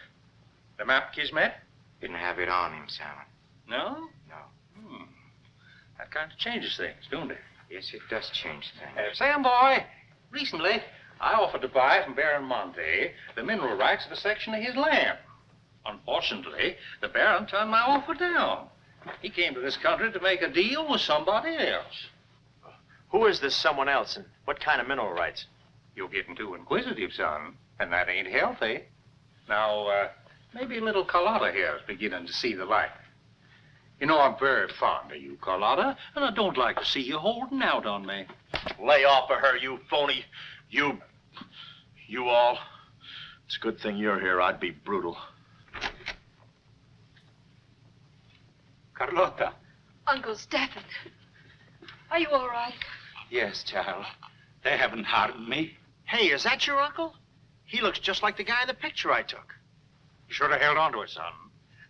Speaker 12: The map, Kismet?
Speaker 14: Didn't have it on him, Simon.
Speaker 12: No?
Speaker 14: No.
Speaker 12: That kind of changes things, don't it?
Speaker 14: Yes, it does change things.
Speaker 12: Sam, boy, recently I offered to buy from Baron Montay the mineral rights of a section of his land. Unfortunately, the Baron turned my offer down. He came to this country to make a deal with somebody else.
Speaker 3: Who is this someone else, and what kind of mineral rights?
Speaker 12: You're getting too inquisitive, son, and that ain't healthy. Now, maybe little Carlotta here is beginning to see the light. You know, I'm very fond of you, Carlotta, and I don't like to see you holding out on me.
Speaker 3: Lay off of her, you phony. You all. It's a good thing you're here. I'd be brutal.
Speaker 10: Carlotta.
Speaker 6: Uncle Stephen. Are you all right?
Speaker 10: Yes, child. They haven't harmed me.
Speaker 3: Hey, is that your uncle? He looks just like the guy in the picture I took.
Speaker 1: You should have held on to it, son.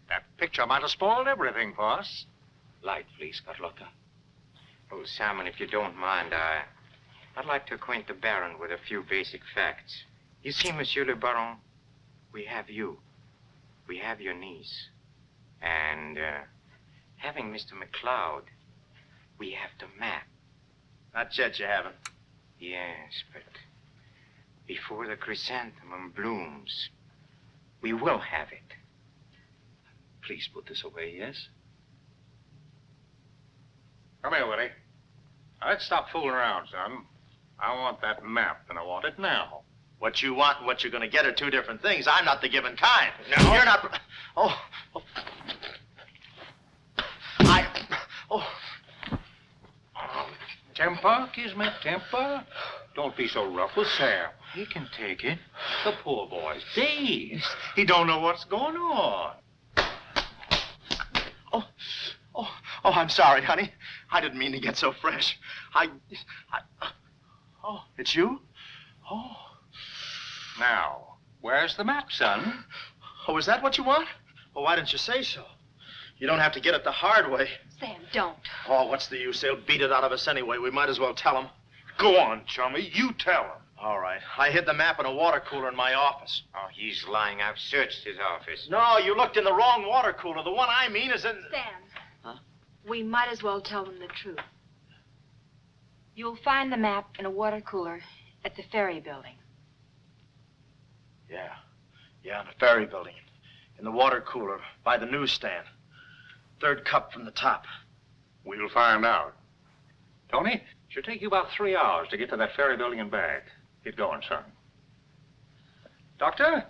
Speaker 1: That picture might have spoiled everything for us.
Speaker 10: Light, please, Carlotta.
Speaker 14: Oh, Simon, if you don't mind, I'd like to acquaint the Baron with a few basic facts. You see, Monsieur le Baron, we have you. We have your niece. And, having Mr. McCloud, we have the map.
Speaker 3: Not yet, you haven't.
Speaker 14: Yes, but before the chrysanthemum blooms, we will have it.
Speaker 3: Please put this away, yes?
Speaker 1: Come here, Willie. Now, let's stop fooling around, son. I want that map, and I want it now.
Speaker 3: What you want and what you're going to get are two different things. I'm not the given kind. No. You're not... Oh.
Speaker 1: Temper, Kismet, temper. Don't be so rough with Sam.
Speaker 14: He can take it.
Speaker 1: The poor boy's dazed. He don't know what's going on.
Speaker 3: Oh, I'm sorry, honey. I didn't mean to get so fresh. Oh, it's you? Oh.
Speaker 1: Now, where's the map, son?
Speaker 3: Oh, is that what you want? Well, why didn't you say so? You don't have to get it the hard way.
Speaker 6: Sam, don't.
Speaker 3: Oh, what's the use? They'll beat it out of us anyway. We might as well tell them.
Speaker 1: Go on, chummy. You tell him.
Speaker 3: All right. I hid the map in a water cooler in my office.
Speaker 14: Oh, he's lying. I've searched his office.
Speaker 3: No, you looked in the wrong water cooler. The one I mean is in...
Speaker 6: Sam.
Speaker 3: Huh?
Speaker 6: We might as well tell them the truth. You'll find the map in a water cooler at the ferry building.
Speaker 3: Yeah, in the ferry building. In the water cooler by the newsstand. Third cup from the top.
Speaker 1: We'll find out. Tony, should take you about 3 hours to get to that ferry building and back. Get going, son. Doctor,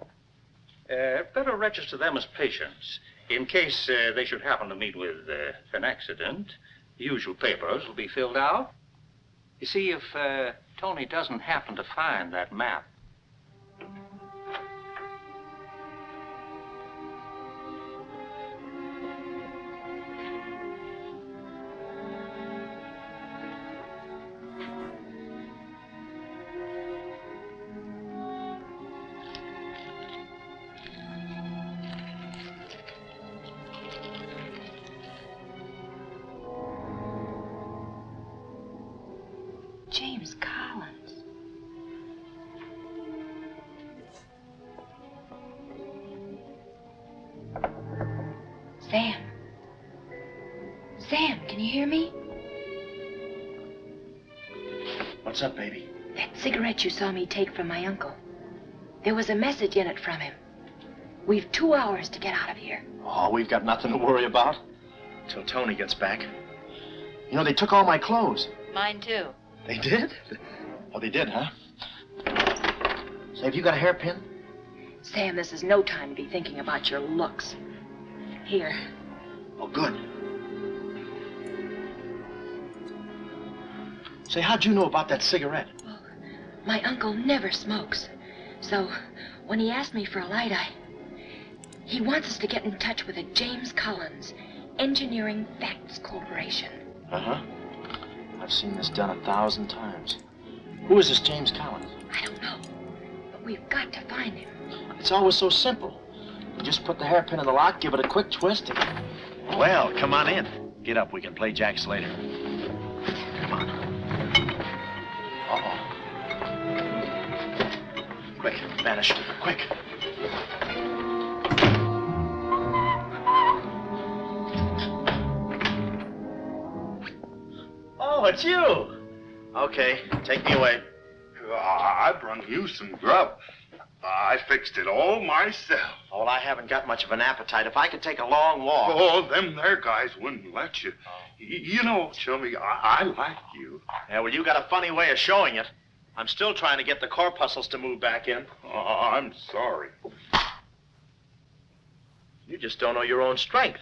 Speaker 1: better register them as patients. In case they should happen to meet with an accident, the usual papers will be filled out. You see, if Tony doesn't happen to find that map,
Speaker 6: James Collins. Sam. Sam, can you hear me?
Speaker 3: What's up, baby?
Speaker 6: That cigarette you saw me take from my uncle. There was a message in it from him. We've 2 hours to get out of here.
Speaker 3: Oh, we've got nothing to worry about. Till Tony gets back. You know, they took all my clothes.
Speaker 6: Mine, too.
Speaker 3: They did? Oh, they did, huh? Say, have you got a hairpin?
Speaker 6: Sam, this is no time to be thinking about your looks. Here.
Speaker 3: Oh, good. Say, how'd you know about that cigarette?
Speaker 6: Well, my uncle never smokes. So, when he asked me for a light, he wants us to get in touch with a James Collins, Engineering Facts Corporation.
Speaker 3: Uh-huh. I've seen this done 1,000 times. Who is this James Collins?
Speaker 6: I don't know, but we've got to find him.
Speaker 3: It's always so simple. You just put the hairpin in the lock, give it a quick twist, and... Well, come on in. Get up, we can play jacks later. Come on. Uh-oh. Quick, vanish. Quick. Oh, it's you. Okay, take me away.
Speaker 16: I brung you some grub. I fixed it all myself.
Speaker 3: Oh, well, I haven't got much of an appetite. If I could take a long walk...
Speaker 16: Oh, them there guys wouldn't let you. You know, Chummy, I like you.
Speaker 3: Yeah, well, you got a funny way of showing it. I'm still trying to get the corpuscles to move back in.
Speaker 16: Oh, I'm sorry.
Speaker 3: You just don't know your own strength.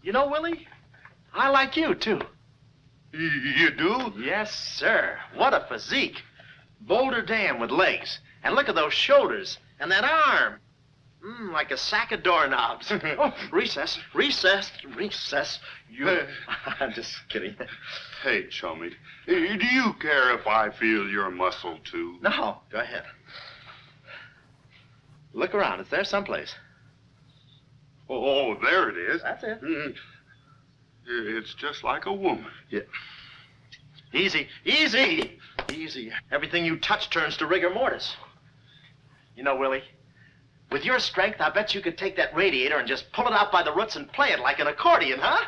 Speaker 3: You know, Willie, I like you, too.
Speaker 16: You do?
Speaker 3: Yes, sir. What a physique. Boulder Dam with legs. And look at those shoulders. And that arm. Like a sack of doorknobs. Oh, recess. I'm just kidding.
Speaker 16: Hey, Chummy, do you care if I feel your muscle, too?
Speaker 3: No, go ahead. Look around. It's there someplace.
Speaker 16: Oh, there it is.
Speaker 3: That's it.
Speaker 16: It's just like a woman.
Speaker 3: Yeah. Easy. Everything you touch turns to rigor mortis. You know, Willie, With your strength, I bet you could take that radiator and just pull it out by the roots and play it like an accordion, huh?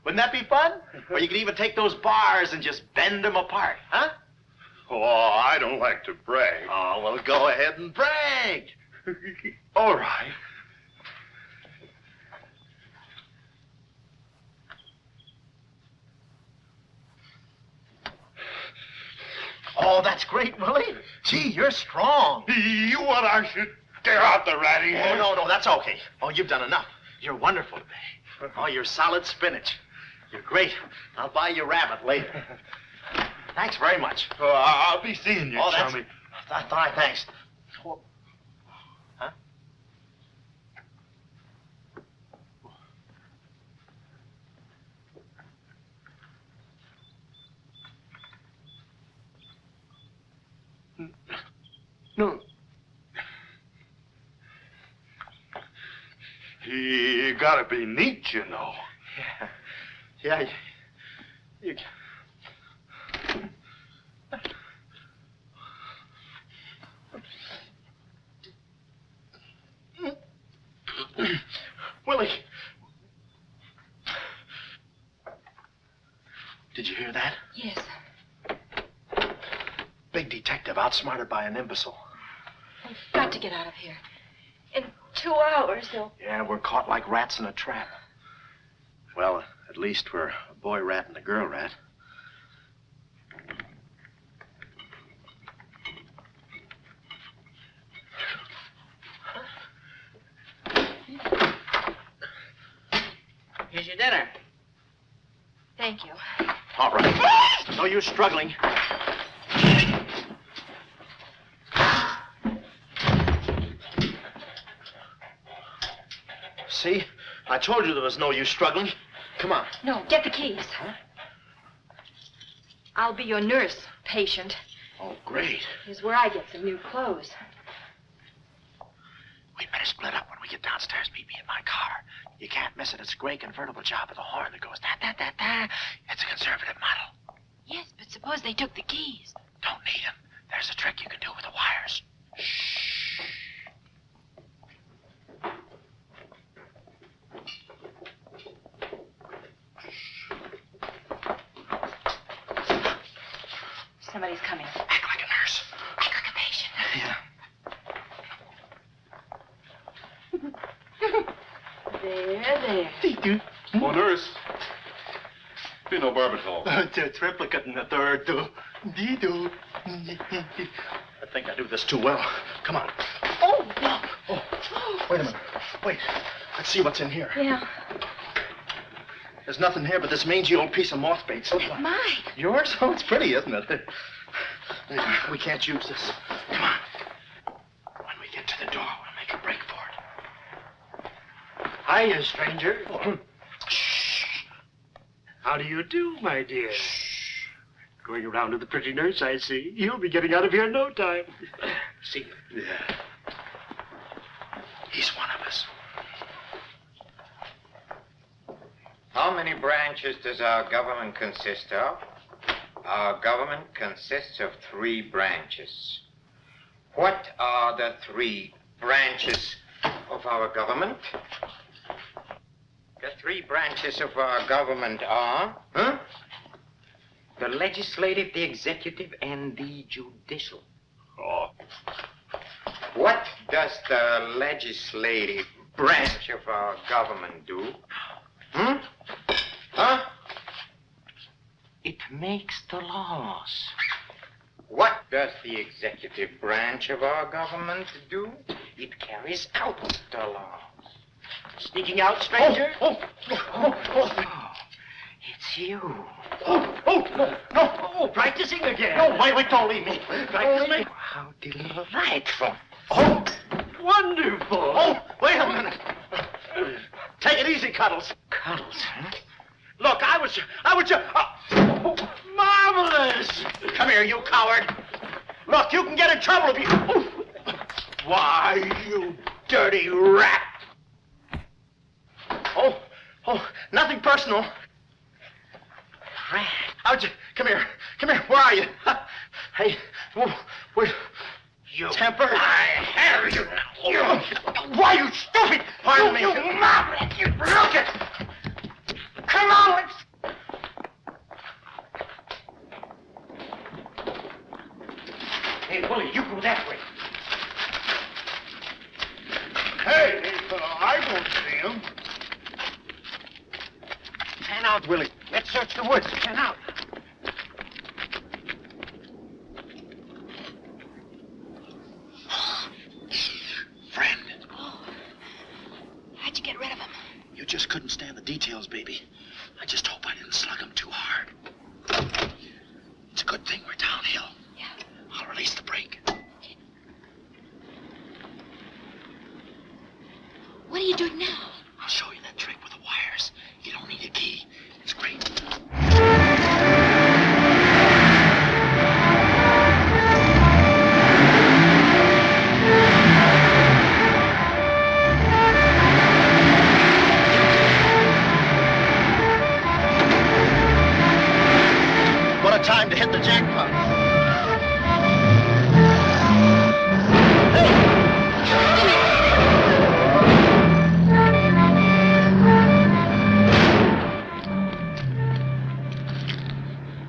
Speaker 3: Wouldn't that be fun? Or you could even take those bars and just bend them apart, huh?
Speaker 16: Oh, I don't like to brag.
Speaker 3: Oh, well, go ahead and brag.
Speaker 16: All right.
Speaker 3: Oh, that's great, Willie. Gee, you're strong.
Speaker 16: You want I should tear out the ratty head?
Speaker 3: Oh, no, that's okay. Oh, you've done enough. You're wonderful today. Oh, you're solid spinach. You're great. I'll buy you rabbit later. Thanks very much.
Speaker 16: Oh, I'll be seeing you, chummy.
Speaker 3: Thanks. Oh. Huh?
Speaker 16: No. You gotta be neat, you know.
Speaker 3: Yeah. You... Willie. Did you hear that?
Speaker 6: Yes.
Speaker 3: Big detective outsmarted by an imbecile.
Speaker 6: We've got to get out of here. In 2 hours, they'll...
Speaker 3: Yeah, we're caught like rats in a trap. Well, at least we're a boy rat and a girl rat.
Speaker 14: Here's your dinner.
Speaker 6: Thank you.
Speaker 3: All right. No use struggling. See? I told you there was no use struggling. Come on.
Speaker 6: No, get the keys.
Speaker 3: Huh?
Speaker 6: I'll be your nurse, patient.
Speaker 3: Oh, great.
Speaker 6: Here's where I get some new clothes.
Speaker 3: We better split up when we get downstairs. Meet me in my car. You can't miss it. It's a gray convertible job with a horn that goes da-da-da-da. It's a conservative model.
Speaker 6: Yes, but suppose they took the keys.
Speaker 3: Don't need them. There's a trick you can do with the wires. Shh.
Speaker 6: Somebody's coming.
Speaker 3: Act like a nurse.
Speaker 6: Act like a patient.
Speaker 3: Yeah.
Speaker 6: There.
Speaker 1: Oh, nurse. Be no barbital.
Speaker 3: The triplicate and the third, too. I think I do this too well. Come on.
Speaker 6: Oh, no.
Speaker 3: Oh, wait a minute. Wait. Let's see what's in here.
Speaker 6: Yeah.
Speaker 3: There's nothing here but this mangy old piece of moth bait. So
Speaker 6: Mine.
Speaker 3: yours? Oh, it's pretty, isn't it? We can't use this. Come on. When we get to the door, we'll make a break for it.
Speaker 5: Hiya, stranger. Shh. How do you do, my dear? Shh. Going around to the pretty nurse, I see. You'll be getting out of here in no time. See?
Speaker 3: Yeah. He's one of us.
Speaker 8: How many branches does our government consist of? Our government consists of 3 branches. What are the 3 branches of our government? The 3 branches of our government are,
Speaker 14: The legislative, the executive, and the judicial.
Speaker 8: Oh. What does the legislative branch of our government do? Huh?
Speaker 14: It makes the laws.
Speaker 8: What does the executive branch of our government do?
Speaker 14: It carries out the laws.
Speaker 5: Sneaking out, stranger?
Speaker 14: Oh, it's you.
Speaker 5: No, practicing again.
Speaker 3: No, wait, don't leave me.
Speaker 5: Practicing?
Speaker 14: How delightful.
Speaker 3: Oh,
Speaker 5: Wonderful.
Speaker 3: oh, wait a minute. Take it easy, Cuddles.
Speaker 14: Cuddles, huh?
Speaker 3: Look, I was just...
Speaker 5: Marvelous.
Speaker 3: Come here, you coward. Look, you can get in trouble if you... Why, you dirty rat. Oh, nothing personal.
Speaker 14: Rat.
Speaker 3: Come here. Where are you? Hey, wait.
Speaker 15: You
Speaker 3: temper.
Speaker 15: I have you now.
Speaker 3: Why, you stupid!
Speaker 15: Pardon me. You mouth. You broke it. Come on, let's... Hey, Willie, you go that way.
Speaker 16: Hey, I don't see him.
Speaker 15: Pan out, Willie. Let's search the woods. Pan out.
Speaker 3: Friend,
Speaker 6: How'd you get rid of him?
Speaker 3: you just couldn't stand the details, baby. I just hope I didn't slug him too hard. It's a good thing we're downhill.
Speaker 6: Yeah.
Speaker 3: I'll release the brake.
Speaker 6: What are you doing now?
Speaker 3: I'll show you that trick with the wires. You don't need a key. It's great. What a time to hit the jackpot.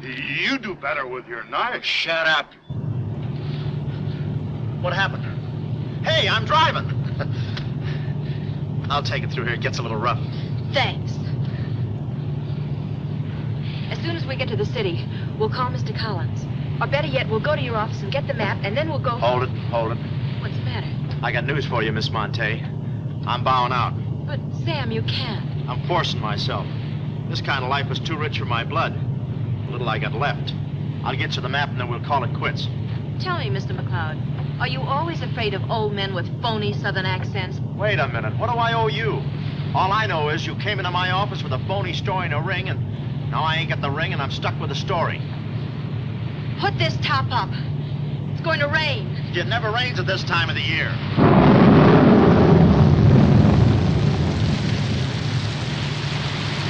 Speaker 16: You do better with your knife.
Speaker 3: Shut up. What happened? Hey, I'm driving. I'll take it through here. It gets a little rough.
Speaker 6: Thanks. As soon as we get to the city, we'll call Mr. Collins. Or better yet, we'll go to your office and get the map, and then we'll go...
Speaker 3: Hold it.
Speaker 6: What's the matter?
Speaker 3: I got news for you, Miss Montay. I'm bowing out.
Speaker 6: But, Sam, you can't.
Speaker 3: I'm forcing myself. This kind of life was too rich for my blood. The little I got left. I'll get you the map, and then we'll call it quits.
Speaker 6: Tell me, Mr. McCloud, are you always afraid of old men with phony southern accents?
Speaker 3: Wait a minute. What do I owe you? All I know is you came into my office with a phony story and a ring, and now I ain't got the ring, and I'm stuck with the story.
Speaker 6: Put this top up. It's going to rain.
Speaker 3: It never rains at this time of the year.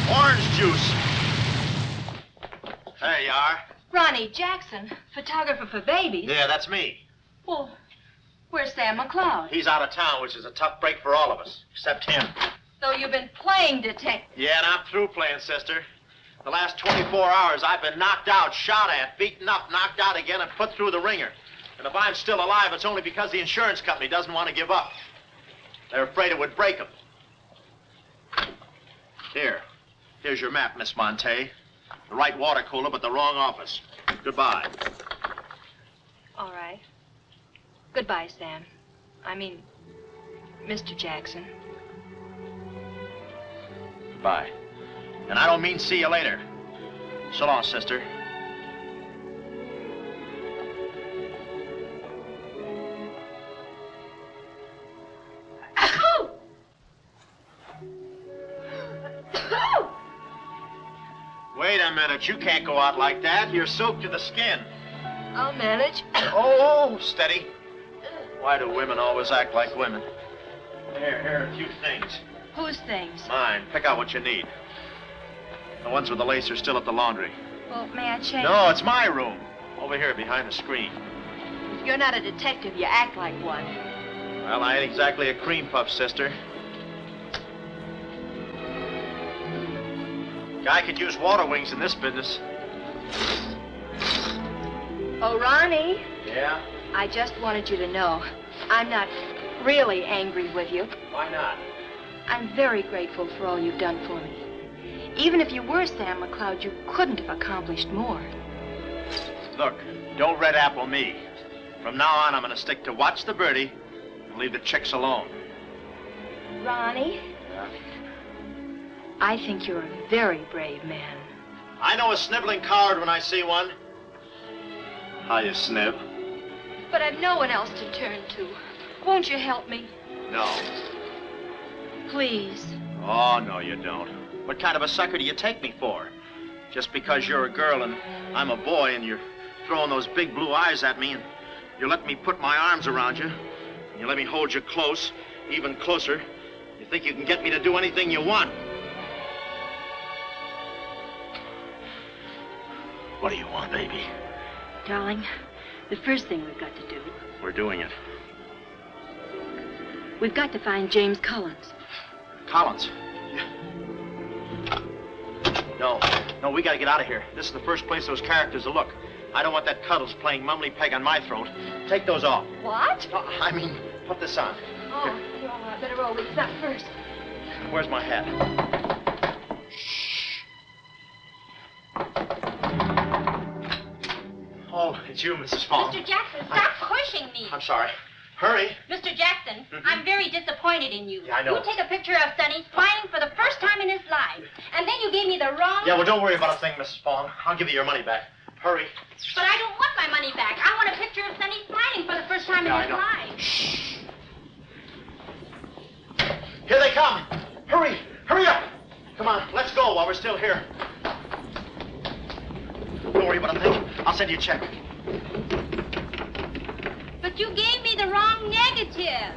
Speaker 3: Orange juice. There you are.
Speaker 6: Ronnie Jackson, photographer for babies.
Speaker 3: Yeah, that's me.
Speaker 6: Well, where's Sam McCloud?
Speaker 3: He's out of town, which is a tough break for all of us, except him.
Speaker 6: So you've been playing detective.
Speaker 3: Yeah, and I'm through playing, sister. The last 24 hours, I've been knocked out, shot at, beaten up, knocked out again, and put through the ringer. And if I'm still alive, it's only because the insurance company doesn't want to give up. They're afraid it would break them. Here's your map, Miss Montay. The right water cooler, but the wrong office. Goodbye.
Speaker 6: All right. Goodbye, Sam. I mean, Mr. Jackson.
Speaker 3: Goodbye. And I don't mean see you later. So long, sister. Wait a minute. You can't go out like that. You're soaked to the skin.
Speaker 6: I'll manage.
Speaker 3: Oh, steady. Why do women always act like women? Here are a few things.
Speaker 6: Whose things?
Speaker 3: Mine. Pick out what you need. The ones with the lace are still at the laundry.
Speaker 6: Well, may I change?
Speaker 3: No, it's my room. Over here behind the screen.
Speaker 6: If you're not a detective, you act like one.
Speaker 3: Well, I ain't exactly a cream puff, sister. Guy could use water wings in this business.
Speaker 6: Oh, Ronnie.
Speaker 3: Yeah?
Speaker 6: I just wanted you to know I'm not really angry with you.
Speaker 3: Why not?
Speaker 6: I'm very grateful for all you've done for me. Even if you were Sam McCloud, you couldn't have accomplished more.
Speaker 3: Look, don't red apple me. From now on, I'm going to stick to watch the birdie and leave the chicks alone.
Speaker 6: Ronnie?
Speaker 3: Yeah?
Speaker 6: I think you're a very brave man.
Speaker 3: I know a sniveling coward when I see one. How you snib?
Speaker 6: But I've no one else to turn to. Won't you help me?
Speaker 3: No.
Speaker 6: Please.
Speaker 3: Oh, no, you don't. What kind of a sucker do you take me for? Just because you're a girl and I'm a boy and you're throwing those big blue eyes at me and you let me put my arms around you and you let me hold you close, even closer, you think you can get me to do anything you want. What do you want, baby?
Speaker 6: Darling, The first thing we've got to do,
Speaker 3: We're doing it.
Speaker 6: we've got to find James Collins.
Speaker 3: Collins. No, we gotta get out of here. This is the first place those characters will look. I don't want that Cuddles playing mumbly peg on my throat. Take those off.
Speaker 6: What?
Speaker 3: No, I mean, put this on.
Speaker 6: Oh, you're all right. Better roll these up first.
Speaker 3: Where's my hat? Oh, it's you, Mrs. Fong.
Speaker 13: Mr. Jackson, stop pushing me.
Speaker 3: I'm sorry. Hurry.
Speaker 13: Mr. Jackson, I'm very disappointed in you.
Speaker 3: Yeah, I know.
Speaker 13: You take a picture of Sonny smiling for the first time in his life, and then you gave me the wrong...
Speaker 3: Yeah, well, don't worry about a thing, Mrs. Fong. I'll give you your money back. Hurry.
Speaker 13: But I don't want my money back. I want a picture of Sonny smiling for the first time in his life.
Speaker 3: Shh. Here they come. Hurry. Hurry up. Come on, let's go while we're still here. Don't worry about a thing. I'll send you a check.
Speaker 13: But you gave me the wrong negative.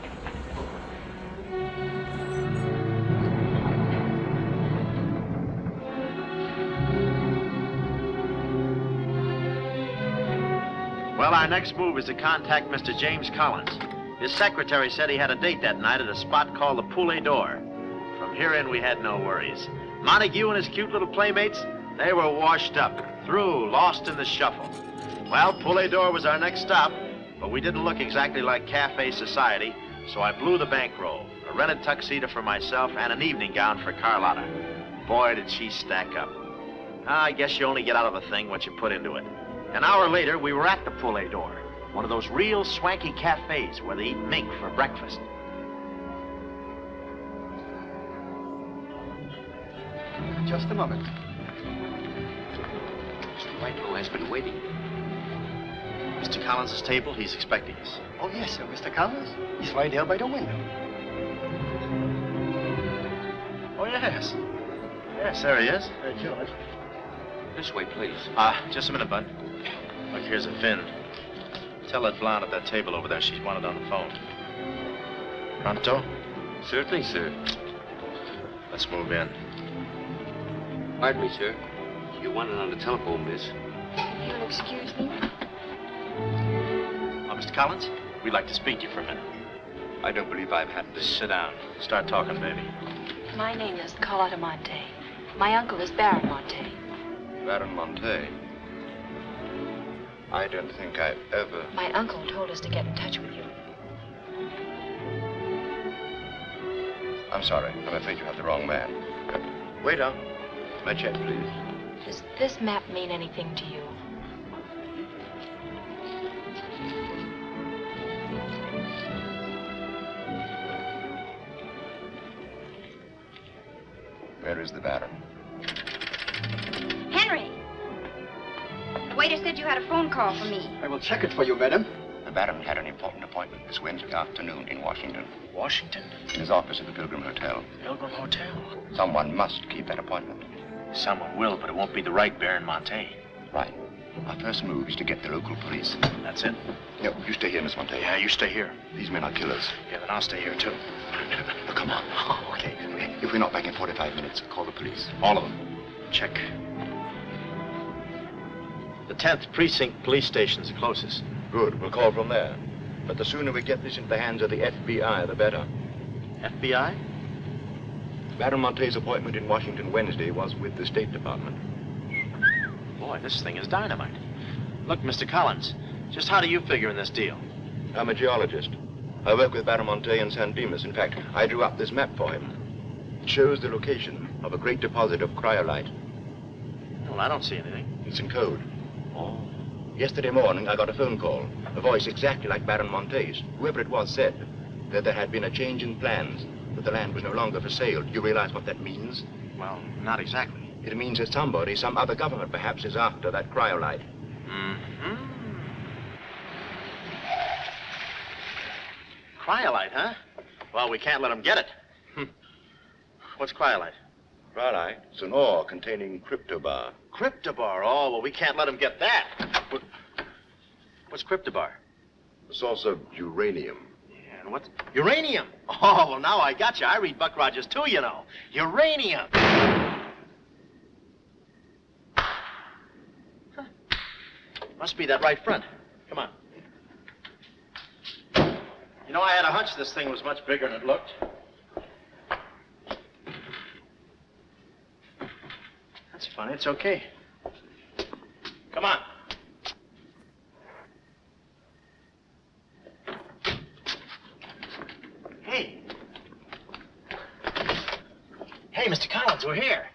Speaker 3: Well, our next move is to contact Mr. James Collins. His secretary said he had a date that night at a spot called the Poulet d'Or. From here in, we had no worries. Montague and his cute little playmates, they were washed up, through, lost in the shuffle. Well, Poulet d'Or was our next stop, but we didn't look exactly like cafe society, so I blew the bankroll, a rented tuxedo for myself and an evening gown for Carlotta. Boy, did she stack up. I guess you only get out of a thing what you put into it. An hour later, we were at the Poulet d'Or, one of those real swanky cafes where they eat mink for breakfast.
Speaker 11: Just a moment. Mr. Whitelaw has been waiting.
Speaker 3: Mr. Collins' table, he's expecting us.
Speaker 5: Oh, yes, sir. Mr. Collins? He's right there by the window.
Speaker 3: Oh, yes. Yes, there he is.
Speaker 5: George.
Speaker 11: This way, please.
Speaker 3: Just a minute, Bud. Look, here's a Finn. Tell that blonde at that table over there she's wanted on the phone. Pronto?
Speaker 11: Certainly, sir.
Speaker 3: Let's move in.
Speaker 11: Pardon me, sir. You wanted on the telephone, miss.
Speaker 6: You'll excuse me?
Speaker 3: Mr. Collins, we'd like to speak to you for a minute.
Speaker 11: I don't believe I've had this.
Speaker 3: Sit down. Start talking, baby.
Speaker 6: My name is Carlotta Montay. My uncle is Baron Montay.
Speaker 2: Baron Montay? I don't think I've ever...
Speaker 6: My uncle told us to get in touch with you.
Speaker 2: I'm sorry. I'm afraid you have the wrong man.
Speaker 3: Waiter.
Speaker 2: My check, please.
Speaker 6: Does this map mean anything to you?
Speaker 2: Where is the Baron?
Speaker 13: Henry! Waiter said you had a phone call for me.
Speaker 5: I will check it for you, madam.
Speaker 2: The Baron had an important appointment this Wednesday afternoon in Washington.
Speaker 3: Washington?
Speaker 2: In his office at the Pilgrim Hotel.
Speaker 3: Pilgrim Hotel.
Speaker 2: Someone must keep that appointment.
Speaker 3: Someone will, but it won't be the right Baron Montay.
Speaker 2: Right. Our first move is to get the local police.
Speaker 3: That's it.
Speaker 2: No, you stay here, Miss Montay.
Speaker 3: Yeah, you stay here.
Speaker 2: These men are killers.
Speaker 3: Yeah, then I'll stay here, too.
Speaker 2: Come on.
Speaker 3: Oh, okay.
Speaker 2: If we're not back in 45 minutes, call the police.
Speaker 3: All of them. Check. The 10th Precinct Police Station's the closest.
Speaker 2: Good. We'll call from there. But the sooner we get this into the hands of the FBI, the better.
Speaker 3: FBI?
Speaker 2: Baron Montay's appointment in Washington Wednesday was with the State Department.
Speaker 3: Boy, this thing is dynamite. Look, Mr. Collins, just how do you figure in this deal?
Speaker 2: I'm a geologist. I work with Baron Montay in San Dimas. In fact, I drew up this map for him. It shows the location of a great deposit of cryolite.
Speaker 3: Well, I don't see anything.
Speaker 2: It's in code.
Speaker 3: Oh.
Speaker 2: Yesterday morning, I got a phone call. A voice exactly like Baron Montay's. Whoever it was said that there had been a change in plans, that the land was no longer for sale. Do you realize what that means?
Speaker 3: Well, not exactly.
Speaker 2: It means that somebody, some other government perhaps, is after that cryolite.
Speaker 3: Mm-hmm. Cryolite, huh? Well, we can't let them get it. What's cryolite?
Speaker 2: Cryolite? It's an ore containing cryptobar.
Speaker 3: Cryptobar? Oh, well, we can't let them get that. What's cryptobar?
Speaker 2: A source of uranium.
Speaker 3: Yeah, and what's... Uranium! Oh, well, now I got you. I read Buck Rogers, too, you know. Uranium! Huh. Must be that right front. Come on. know, I had a hunch this thing was much bigger than it looked. That's funny. It's okay. Come on. Hey. Hey, Mr. Collins, we're here.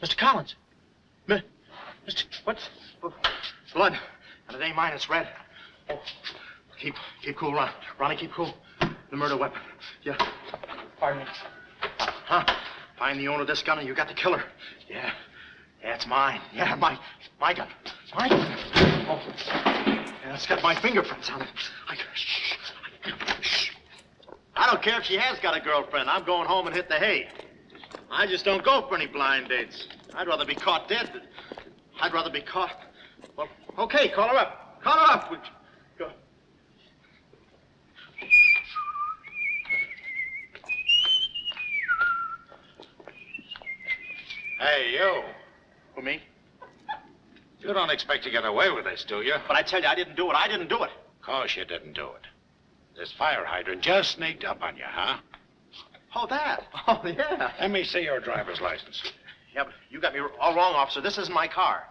Speaker 3: Mr. Collins. Mr. What? Blood. And it ain't mine, it's red. Oh. Keep cool, Ron. Ronnie, keep cool. The murder weapon. Yeah. Pardon me. Huh? Find the owner of this gun and you got the killer. Yeah. Yeah, it's mine. Yeah, my gun. My gun. Oh. Yeah, it's got my fingerprints on it. Shh. I don't care if she has got a girlfriend. I'm going home and hit the hay. I just don't go for any blind dates. I'd rather be caught dead than... I'd rather be caught... Well, okay, call her up. Call her up. Go.
Speaker 1: Hey, you.
Speaker 3: Who, me?
Speaker 1: You don't expect to get away with this, do you?
Speaker 3: But I tell you, I didn't do it. I didn't do it.
Speaker 1: Of course you didn't do it. This fire hydrant just sneaked up on you, huh?
Speaker 3: Oh, that? Oh, yeah.
Speaker 1: Let me see your driver's license.
Speaker 3: Yeah, but you got me all wrong, officer. This isn't my car.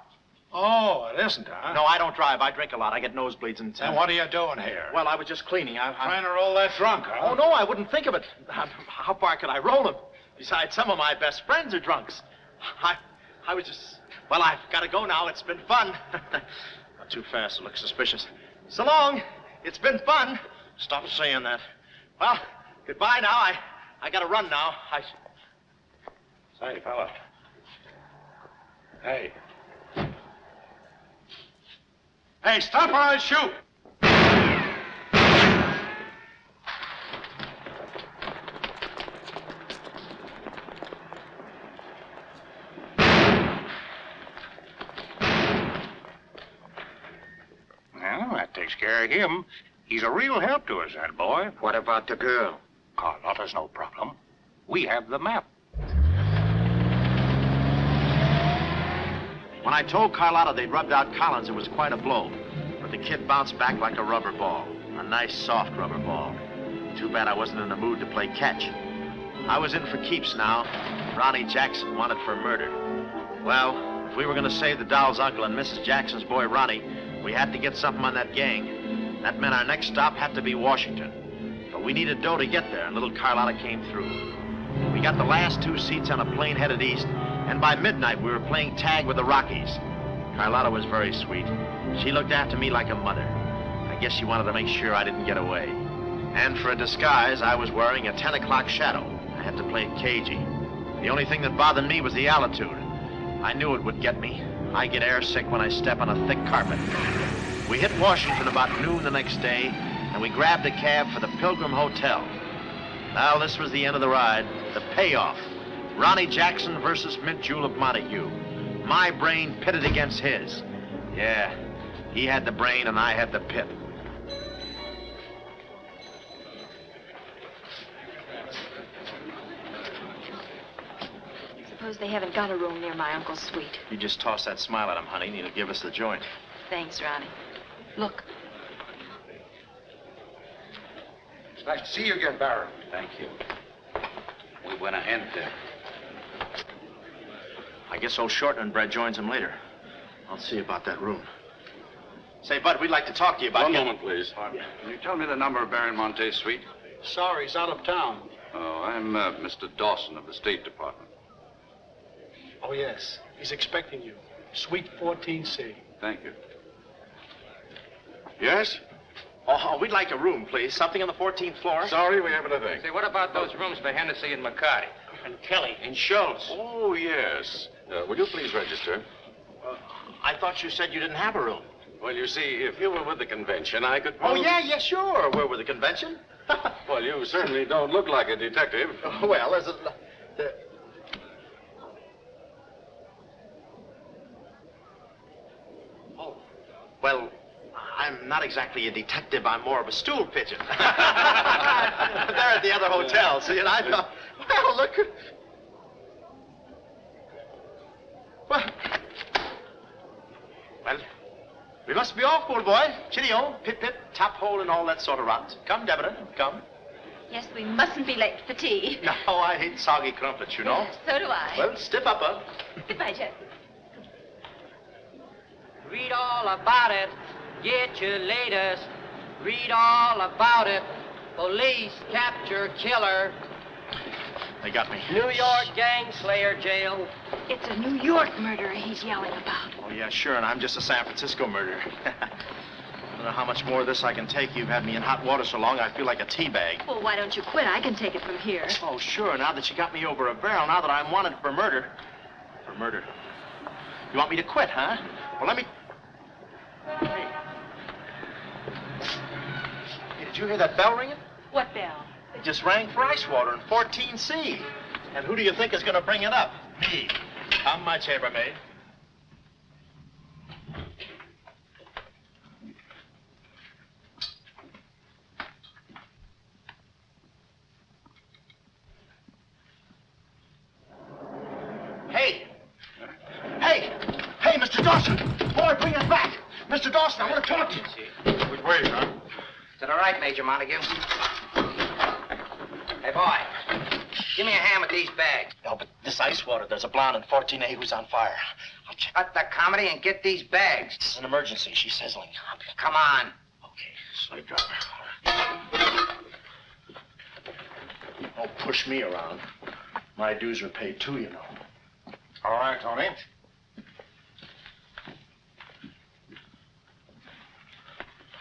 Speaker 1: Oh, it isn't, huh?
Speaker 3: No, I don't drive. I drink a lot. I get nosebleeds and...
Speaker 1: And what are you doing here?
Speaker 3: Well, I was just cleaning. I'm
Speaker 1: trying to roll that drunk, huh?
Speaker 3: Oh, no, I wouldn't think of it. How far could I roll him? Besides, some of my best friends are drunks. I was just... Well, I've got to go now. It's been fun. Not too fast. It looks suspicious. So long. It's been fun. Stop saying that. Well, goodbye now. I got to run now.
Speaker 1: Say, fella. Hey. Hey, stop or I'll shoot! Well, that takes care of him. He's a real help to us, that boy.
Speaker 8: What about the girl?
Speaker 1: Carlotta's no problem. We have the map.
Speaker 3: When I told Carlotta they'd rubbed out Collins, it was quite a blow. But the kid bounced back like a rubber ball. A nice, soft rubber ball. Too bad I wasn't in the mood to play catch. I was in for keeps now. Ronnie Jackson wanted for murder. Well, if we were going to save the doll's uncle and Mrs. Jackson's boy, Ronnie, we had to get something on that gang. That meant our next stop had to be Washington. But we needed dough to get there, and little Carlotta came through. We got the last 2 seats on a plane headed east, and by midnight we were playing tag with the Rockies. Carlotta was very sweet. She looked after me like a mother. I guess she wanted to make sure I didn't get away. And for a disguise, I was wearing a 10 o'clock shadow. I had to play it cagey. The only thing that bothered me was the altitude. I knew it would get me. I get airsick when I step on a thick carpet. We hit Washington about noon the next day, and we grabbed a cab for the Pilgrim Hotel. Well, this was the end of the ride, the payoff. Ronnie Jackson versus Mint Julep Montague. My brain pitted against his. Yeah, he had the brain and I had the pit.
Speaker 6: Suppose they haven't got a room near my uncle's suite.
Speaker 3: You just toss that smile at him, honey, and he'll give us the joint.
Speaker 6: Thanks, Ronnie. Look.
Speaker 1: It's nice to see you again, Baron.
Speaker 10: Thank you. We went ahead there.
Speaker 3: I guess old Shortland joins him later. I'll see about that room. Say, Bud, we'd like to talk to you about...
Speaker 17: One moment, please. Can you tell me the number of Baron Montay's suite?
Speaker 5: Sorry, he's out of town.
Speaker 17: Oh, I'm Mr. Dawson of the State Department.
Speaker 5: Oh, yes. He's expecting you. Suite 14C.
Speaker 17: Thank you.
Speaker 16: Yes?
Speaker 3: Oh, we'd like a room, please. Something on the 14th floor.
Speaker 16: Sorry, we haven't a thing.
Speaker 12: Say, what about those rooms for Hennessy and McCarty?
Speaker 3: And Kelly and Schultz.
Speaker 16: Oh, yes. Will you please register?
Speaker 3: I thought you said you didn't have a room.
Speaker 16: Well, you see, if you were with the convention, I could...
Speaker 3: Oh, yeah, sure. We're with the convention.
Speaker 16: Well, you certainly don't look like a detective.
Speaker 3: Well, as a... Oh, well, I'm not exactly a detective. I'm more of a stool pigeon. They're at the other hotel, see, and I thought, well, look... We must be off, old boy. Chitty-o, pip-pip, tap hole, and all that sort of rot. Come, Deborah, come.
Speaker 6: Yes, we mustn't be late for tea.
Speaker 3: No, I hate soggy crumpets, you know.
Speaker 6: So do I.
Speaker 3: Well, stiff upper.
Speaker 6: Goodbye, Jeff.
Speaker 18: Read all about it. Get your latest. Read all about it. Police capture killer.
Speaker 3: They got me.
Speaker 18: New York gang slayer jail.
Speaker 6: It's a New York murderer he's yelling about.
Speaker 3: Oh, yeah, sure, and I'm just a San Francisco murderer. I don't know how much more of this I can take. You've had me in hot water so long, I feel like a tea bag.
Speaker 6: Well, why don't you quit? I can take it from here.
Speaker 3: Oh, sure, now that you got me over a barrel, now that I'm wanted for murder. For murder. You want me to quit, huh? Well, let me... Hey, did you hear that bell ringing?
Speaker 6: What bell?
Speaker 3: It just rang for ice water in 14C. And who do you think is going to bring it up? Me. Come, my chambermaid. Hey! Hey! Hey, Mr. Dawson! Boy, bring us back! Mr. Dawson, I want to talk to you.
Speaker 8: Which way, huh?
Speaker 14: To the right, Major Montague. Hey, boy. Give me a hand with these bags.
Speaker 3: No, but this ice water, there's a blonde in 14A who's on fire. I'll check.
Speaker 14: Cut the comedy and get these bags.
Speaker 3: This is an emergency. She's sizzling.
Speaker 14: Come on.
Speaker 3: Okay, slave driver. Don't push me around. My dues are paid too, you know.
Speaker 1: All right, Tony.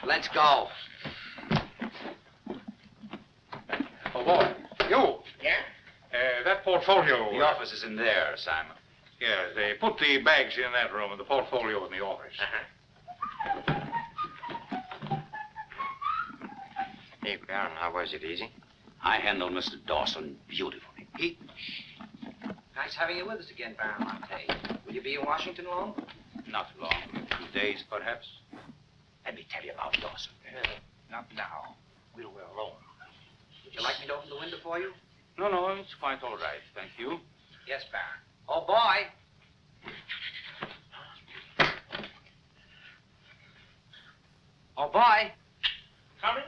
Speaker 14: Let's go.
Speaker 1: Oh, boy. You.
Speaker 14: Yeah?
Speaker 1: That portfolio.
Speaker 10: The office is in there, Simon.
Speaker 1: Yeah, they put the bags in that room and the portfolio in the office.
Speaker 14: Hey, Baron, how was it? Easy?
Speaker 11: I handled Mr. Dawson beautifully.
Speaker 14: Nice having you with us again, Baron Montay. Will you be in Washington long?
Speaker 10: Not long. 2 days, perhaps.
Speaker 11: Let me tell you about Dawson.
Speaker 10: Not now. We're alone.
Speaker 14: Would you like me to open the window for you?
Speaker 10: No, it's quite all right. Thank you.
Speaker 14: Yes, Baron. Oh, boy. Oh, boy.
Speaker 1: Coming.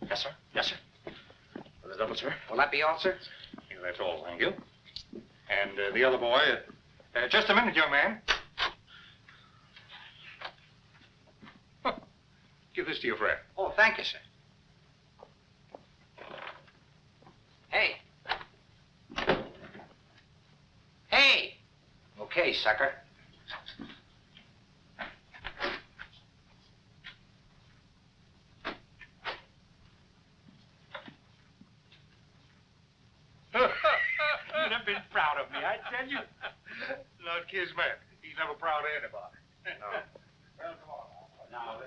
Speaker 3: Yes, sir. Yes, sir. For the double, sir.
Speaker 14: Will that be all, sir?
Speaker 1: Yeah, that's all, thank you. And the other boy, just a minute, young man. Huh. Give this to your friend.
Speaker 14: Oh, thank you, sir. Hey. Hey. Okay, sucker.
Speaker 1: You'd have been proud of me, I tell you. Not Kismet. He's never proud of anybody. No. Well, come on now. Now,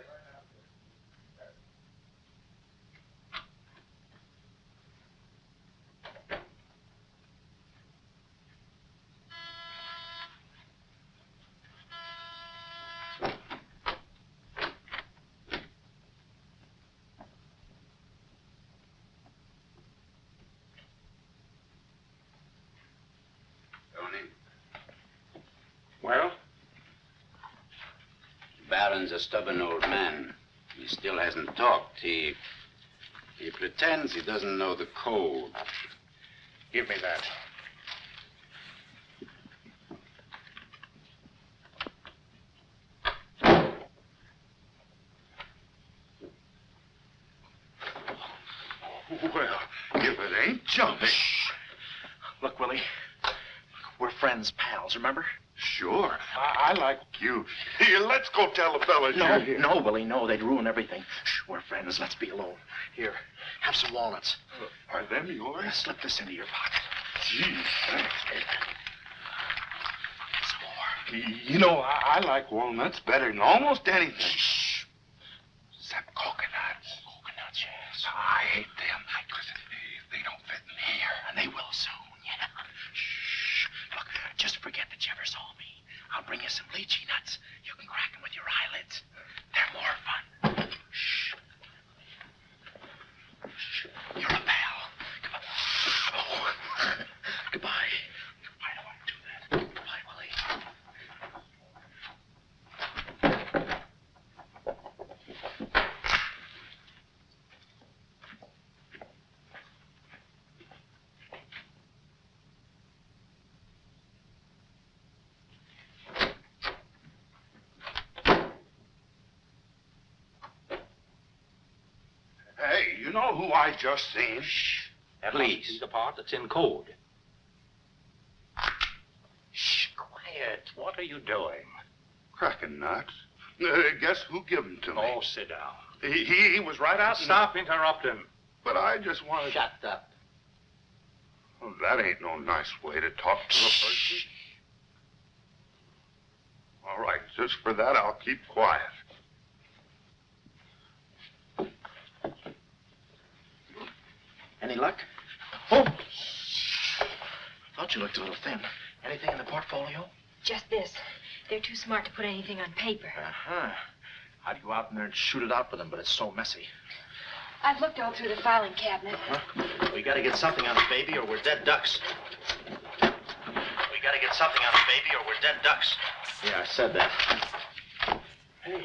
Speaker 11: Well? The Baron's a stubborn old man. He still hasn't talked. He pretends he doesn't know the code.
Speaker 1: give me that.
Speaker 16: Well, if it ain't jumping.
Speaker 3: Look, Willie. We're friends, pals, remember?
Speaker 16: Sure. I like you. Here, let's go tell the fellas you're here.
Speaker 3: No, Willie, no. They'd ruin everything. Shh, we're friends. Let's be alone. Here, have some walnuts.
Speaker 16: Are them yours?
Speaker 3: Slip this into your pocket.
Speaker 16: Gee, thanks.
Speaker 3: Some more.
Speaker 16: You know, I like walnuts better than almost anything.
Speaker 3: Shh.
Speaker 16: Except coconuts.
Speaker 3: Coconuts, yes.
Speaker 16: I hate them because they don't fit in here.
Speaker 3: And they will soon, yeah. Shh. Look, just forget that you ever saw me. I'll bring you some lychee nuts. You can crack them with your eyelids. They're more fun. Shh. Shh. You're a pal. Come on. Oh. Goodbye. I don't want to do that. Goodbye, Willie.
Speaker 16: You know who I just seen?
Speaker 12: Shh. That must be the part that's in code. Shh, quiet. What are you doing?
Speaker 16: Cracking nuts. Guess who gave him to me?
Speaker 12: Oh, sit down.
Speaker 16: He was right out.
Speaker 12: Stop interrupting.
Speaker 16: But I just wanted.
Speaker 12: Shut up.
Speaker 16: Well, that ain't no nice way to talk to a person. All right, just for that, I'll keep quiet.
Speaker 3: Any luck? Oh! Thought you looked a little thin. Anything in the portfolio?
Speaker 6: Just this. They're too smart to put anything on paper.
Speaker 3: Uh-huh. I'd go out in there and shoot it out with them, but it's so messy.
Speaker 6: I've looked all through the filing cabinet.
Speaker 3: Huh? We gotta get something on the baby or we're dead ducks. We gotta get something on the baby or we're dead ducks. Yeah, I said that. Hey.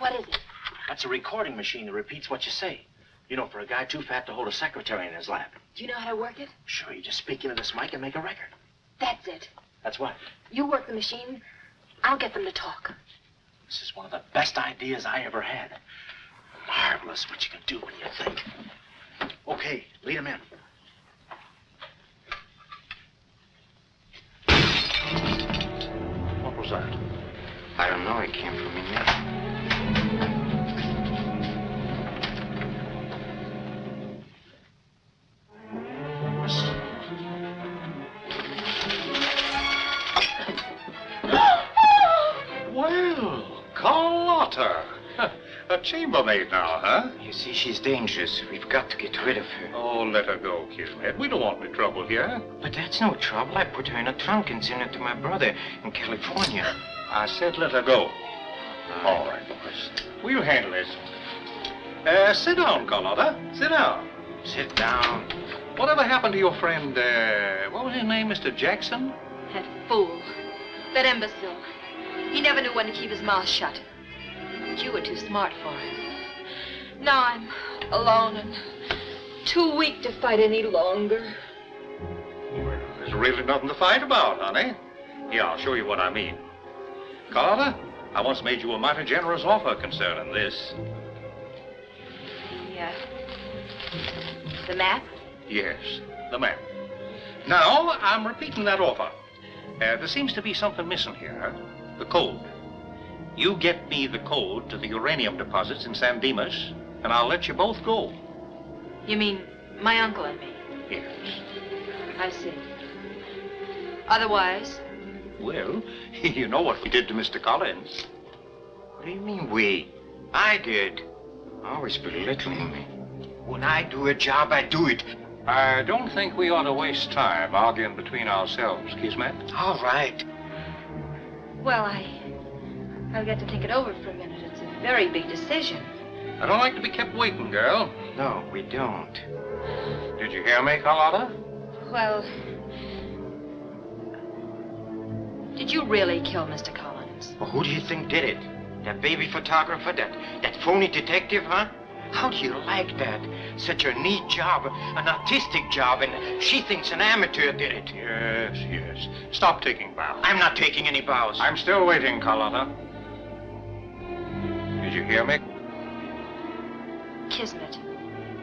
Speaker 6: What is it?
Speaker 3: That's a recording machine that repeats what you say. You know, for a guy too fat to hold a secretary in his lap.
Speaker 6: Do you know how to work it?
Speaker 3: Sure, you just speak into this mic and make a record.
Speaker 6: That's it.
Speaker 3: That's what?
Speaker 6: You work the machine. I'll get them to talk.
Speaker 3: This is one of the best ideas I ever had. Marvelous what you can do when you think. Okay, lead him in.
Speaker 12: What was that?
Speaker 14: I don't know. It came from in there.
Speaker 12: Well, Carlotta. A chambermaid now, huh?
Speaker 14: You see, she's dangerous. We've got to get rid of her.
Speaker 12: Oh, let her go, Kismet. We don't want any trouble here.
Speaker 14: But that's no trouble. I put her in a trunk and sent her to my brother in California.
Speaker 12: I said let her go. All right, boys. We'll handle this. Sit down, Carlotta. Sit down.
Speaker 14: Sit down.
Speaker 12: Whatever happened to your friend, what was his name, Mr. Jackson?
Speaker 6: That fool. That imbecile. He never knew when to keep his mouth shut. But you were too smart for him. Now I'm alone and too weak to fight any longer.
Speaker 12: Well, there's really nothing to fight about, honey. Here, I'll show you what I mean. Carlotta, I once made you a mighty generous offer concerning this.
Speaker 6: Yeah. The map?
Speaker 12: Yes, the map. Now, I'm repeating that offer. There seems to be something missing here. The code. You get me the code to the uranium deposits in San Dimas, and I'll let you both go.
Speaker 6: You mean my uncle and me?
Speaker 12: Yes.
Speaker 6: I see. Otherwise?
Speaker 12: Well, you know what we did to Mr. Collins.
Speaker 14: What do you mean, we? I did. Always belittling me. When I do a job, I do it.
Speaker 12: I don't think we ought to waste time arguing between ourselves, Kismet.
Speaker 14: All right.
Speaker 6: Well, I'll get to think it over for a minute. It's a very big decision.
Speaker 12: I don't like to be kept waiting, girl.
Speaker 14: No, we don't.
Speaker 12: Did you hear me, Carlotta?
Speaker 6: Well, did you really kill Mr. Collins?
Speaker 14: Well, who do you think did it? That baby photographer? That phony detective, huh? How do you like that? Such a neat job, an artistic job, and she thinks an amateur did it.
Speaker 12: Yes, yes. Stop taking bows.
Speaker 14: I'm not taking any bows.
Speaker 12: I'm still waiting, Carlotta. Did you hear me?
Speaker 6: Kismet,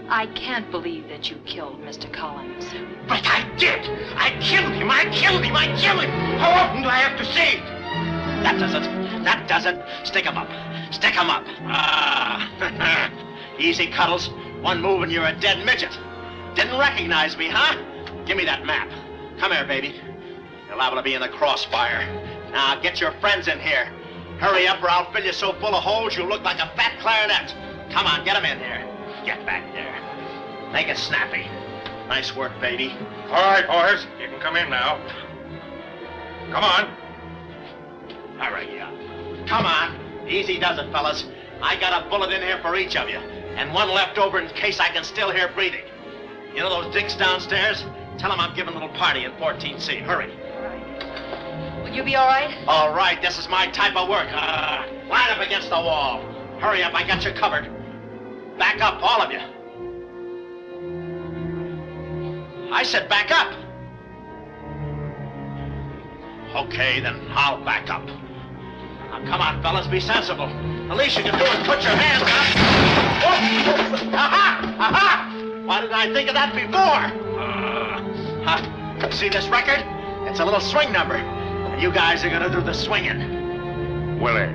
Speaker 6: I can't believe that you killed Mr. Collins.
Speaker 14: But I did! I killed him! I killed him! I killed him! How often do I have to say it?
Speaker 3: That does it. That does it. Stick 'em up. Stick 'em up. Ah. Easy, Cuddles. One move and you're a dead midget. Didn't recognize me, huh? Give me that map. Come here, baby. You're liable to be in the crossfire. Now, get your friends in here. Hurry up or I'll fill you so full of holes you'll look like a fat clarinet. Come on, get them in here. Get back there. Make it snappy. Nice work, baby.
Speaker 12: All right, boys. You can come in now. Come on.
Speaker 3: Hurry up. Come on. Easy does it, fellas. I got a bullet in here for each of you. And one left over in case I can still hear breathing. You know those dinks downstairs? Tell them I'm giving a little party in 14C. Hurry.
Speaker 6: Will you be all right?
Speaker 3: All right, this is my type of work. Line up against the wall. Hurry up, I got you covered. Back up, all of you. I said back up. Okay, then I'll back up. Come on, fellas, be sensible. The least you can do is put your hands up. Oh! Aha! Aha! Why didn't I think of that before? See this record? It's a little swing number. And you guys are gonna do the swinging.
Speaker 16: Willie.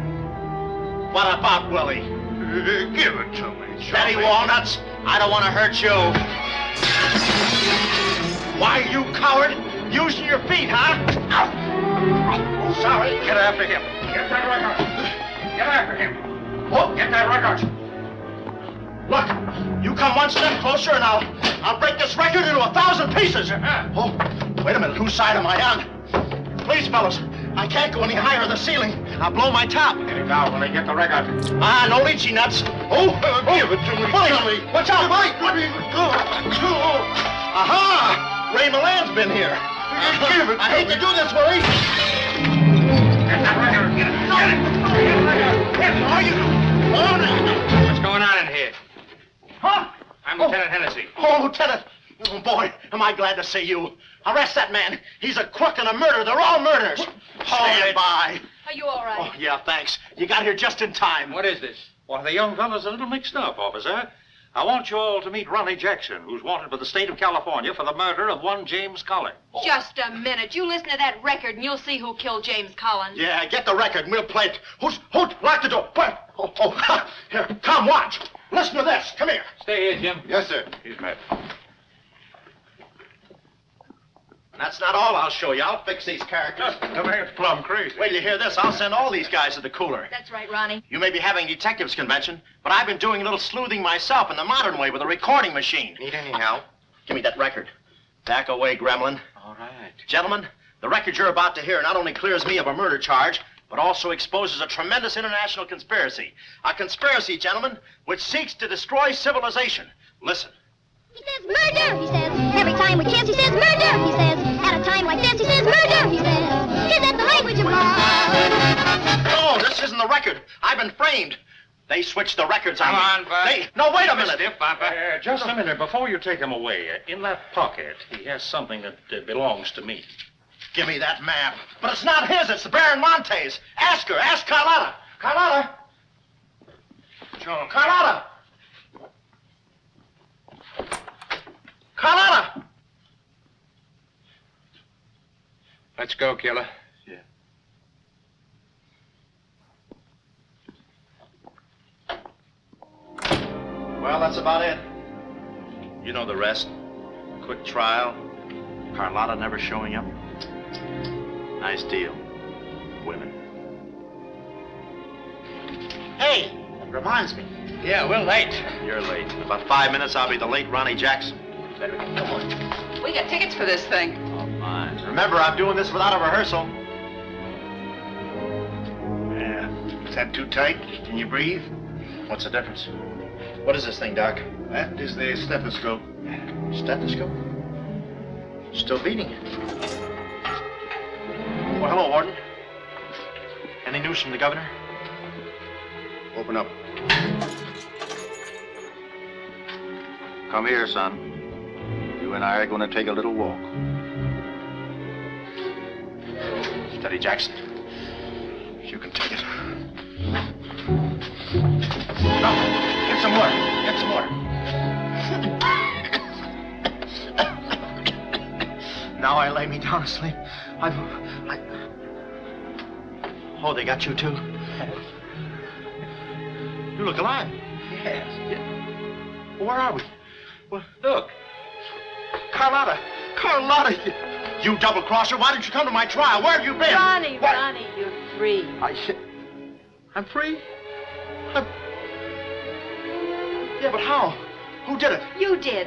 Speaker 3: What about Willie?
Speaker 16: Give it to me,
Speaker 3: Steady, Walnuts. I don't want to hurt you. Why, you coward? Using your feet, huh? Oh, sorry.
Speaker 1: Get after him. Get that record. Get after him. Oh, get that record.
Speaker 3: Look, you come one step closer and I'll break this record into 1,000 pieces. Oh, wait a minute. Whose side am I on? Please, fellas, I can't go any higher than the ceiling. I'll blow my top.
Speaker 1: Get it down when I get the record.
Speaker 3: Ah, no lychee nuts. Oh,
Speaker 16: give it to me.
Speaker 3: Willie, watch out, Willie. Aha! Ray Milan's been here.
Speaker 16: Give it to
Speaker 3: I hate to do this, Willie.
Speaker 1: Get that record. Get it. Get it. Get the record.
Speaker 3: Are you? Oh, no.
Speaker 12: What's going on in here?
Speaker 3: Huh?
Speaker 12: I'm Lieutenant Hennessy.
Speaker 3: Oh, Lieutenant. Oh, boy, am I glad to see you. Arrest that man. He's a crook and a murderer. They're all murderers. Stand by.
Speaker 6: Are you all right?
Speaker 3: Oh, yeah, thanks. You got here just in time.
Speaker 12: What is this?
Speaker 1: Well, the young fellow's a little mixed up, officer. I want you all to meet Ronnie Jackson, who's wanted by the state of California for the murder of one James Collins.
Speaker 6: Just a minute. You listen to that record and you'll see who killed James Collins.
Speaker 3: Yeah, get the record and we'll play it. Who's lock the door? What? Oh, here, come, watch. Listen to this. Come here.
Speaker 12: Stay here, Jim.
Speaker 16: Yes, sir.
Speaker 12: He's met.
Speaker 3: That's not all I'll show you. I'll fix these characters.
Speaker 1: The man's plumb crazy.
Speaker 3: Wait till you hear this. I'll send all these guys to the cooler.
Speaker 6: That's right, Ronnie.
Speaker 3: You may be having detectives convention, but I've been doing a little sleuthing myself in the modern way with a recording machine.
Speaker 14: Need any help?
Speaker 3: Give me that record. Back away, gremlin.
Speaker 14: All right.
Speaker 3: Gentlemen, the record you're about to hear not only clears me of a murder charge, but also exposes a tremendous international conspiracy. A conspiracy, gentlemen, which seeks to destroy civilization. Listen.
Speaker 13: He says murder, he says. Every time we kiss, he says murder, he says. At a time like this, he says murder, he says. Is that the language of love?
Speaker 3: No, this isn't the record. I've been framed. They switched the records on me.
Speaker 12: Come on, Bud.
Speaker 3: No, wait a minute.
Speaker 12: Stiff, Papa.
Speaker 1: Just a minute. Before you take him away, in that pocket, he has something that belongs to me.
Speaker 3: Give me that map. But it's not his, it's the Baron Montay's. Ask her, ask Carlotta. Carlotta.
Speaker 1: Sure.
Speaker 3: Carlotta. Carlotta.
Speaker 12: Let's go, killer.
Speaker 3: Yeah. Well, that's about it. You know the rest. Quick trial. Carlotta never showing up. Nice deal. Women. Hey, reminds me.
Speaker 14: Yeah, we're late.
Speaker 3: You're late. In about 5 minutes, I'll be the late Ronnie Jackson. Better come on.
Speaker 4: We got tickets for this thing.
Speaker 3: Oh, fine. Remember, I'm doing this without a rehearsal.
Speaker 2: Yeah. Is that too tight? Can you breathe?
Speaker 3: What's the difference? What is this thing, Doc?
Speaker 2: That is the stethoscope.
Speaker 3: Stethoscope? Still beating. Well, hello, Warden. Any news from the governor?
Speaker 2: Open up. Come here, son. You and I are going to take a little walk.
Speaker 3: Steady, Jackson. You can take it. No, get some water. Get some water. Now I lay me down to sleep. Oh, they got you too? You look alive.
Speaker 1: Yes.
Speaker 3: Yeah. Well, where are we? Well,
Speaker 1: Look.
Speaker 3: Carlotta. Carlotta, you double-crosser. Why didn't you come to my trial? Where have you been?
Speaker 7: Ronnie,
Speaker 3: What?
Speaker 7: Ronnie, you're free.
Speaker 3: I'm free? Yeah, but how? Who did it?
Speaker 6: You did.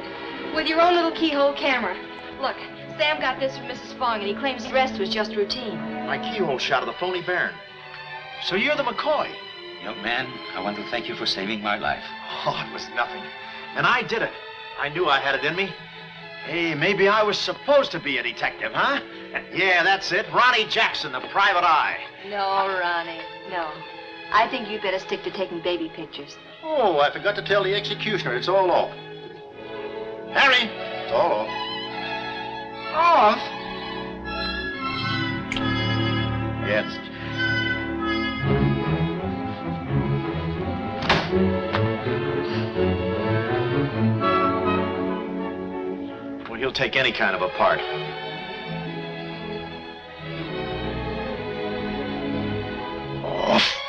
Speaker 6: With your own little keyhole camera. Look, Sam got this from Mrs. Fong, and he claims the rest was just routine.
Speaker 3: My keyhole shot of the phony Baron. So you're the McCoy?
Speaker 10: Young man, I want to thank you for saving my life.
Speaker 3: Oh, it was nothing. And I did it. I knew I had it in me. Hey, maybe I was supposed to be a detective, huh? Yeah, that's it. Ronnie Jackson, the private eye.
Speaker 6: No, Ronnie, no. I think you'd better stick to taking baby pictures.
Speaker 2: Oh, I forgot to tell the executioner. It's all off.
Speaker 3: Harry!
Speaker 2: It's all off.
Speaker 3: Off?
Speaker 2: Yes.
Speaker 3: take any kind of a part.
Speaker 2: Off.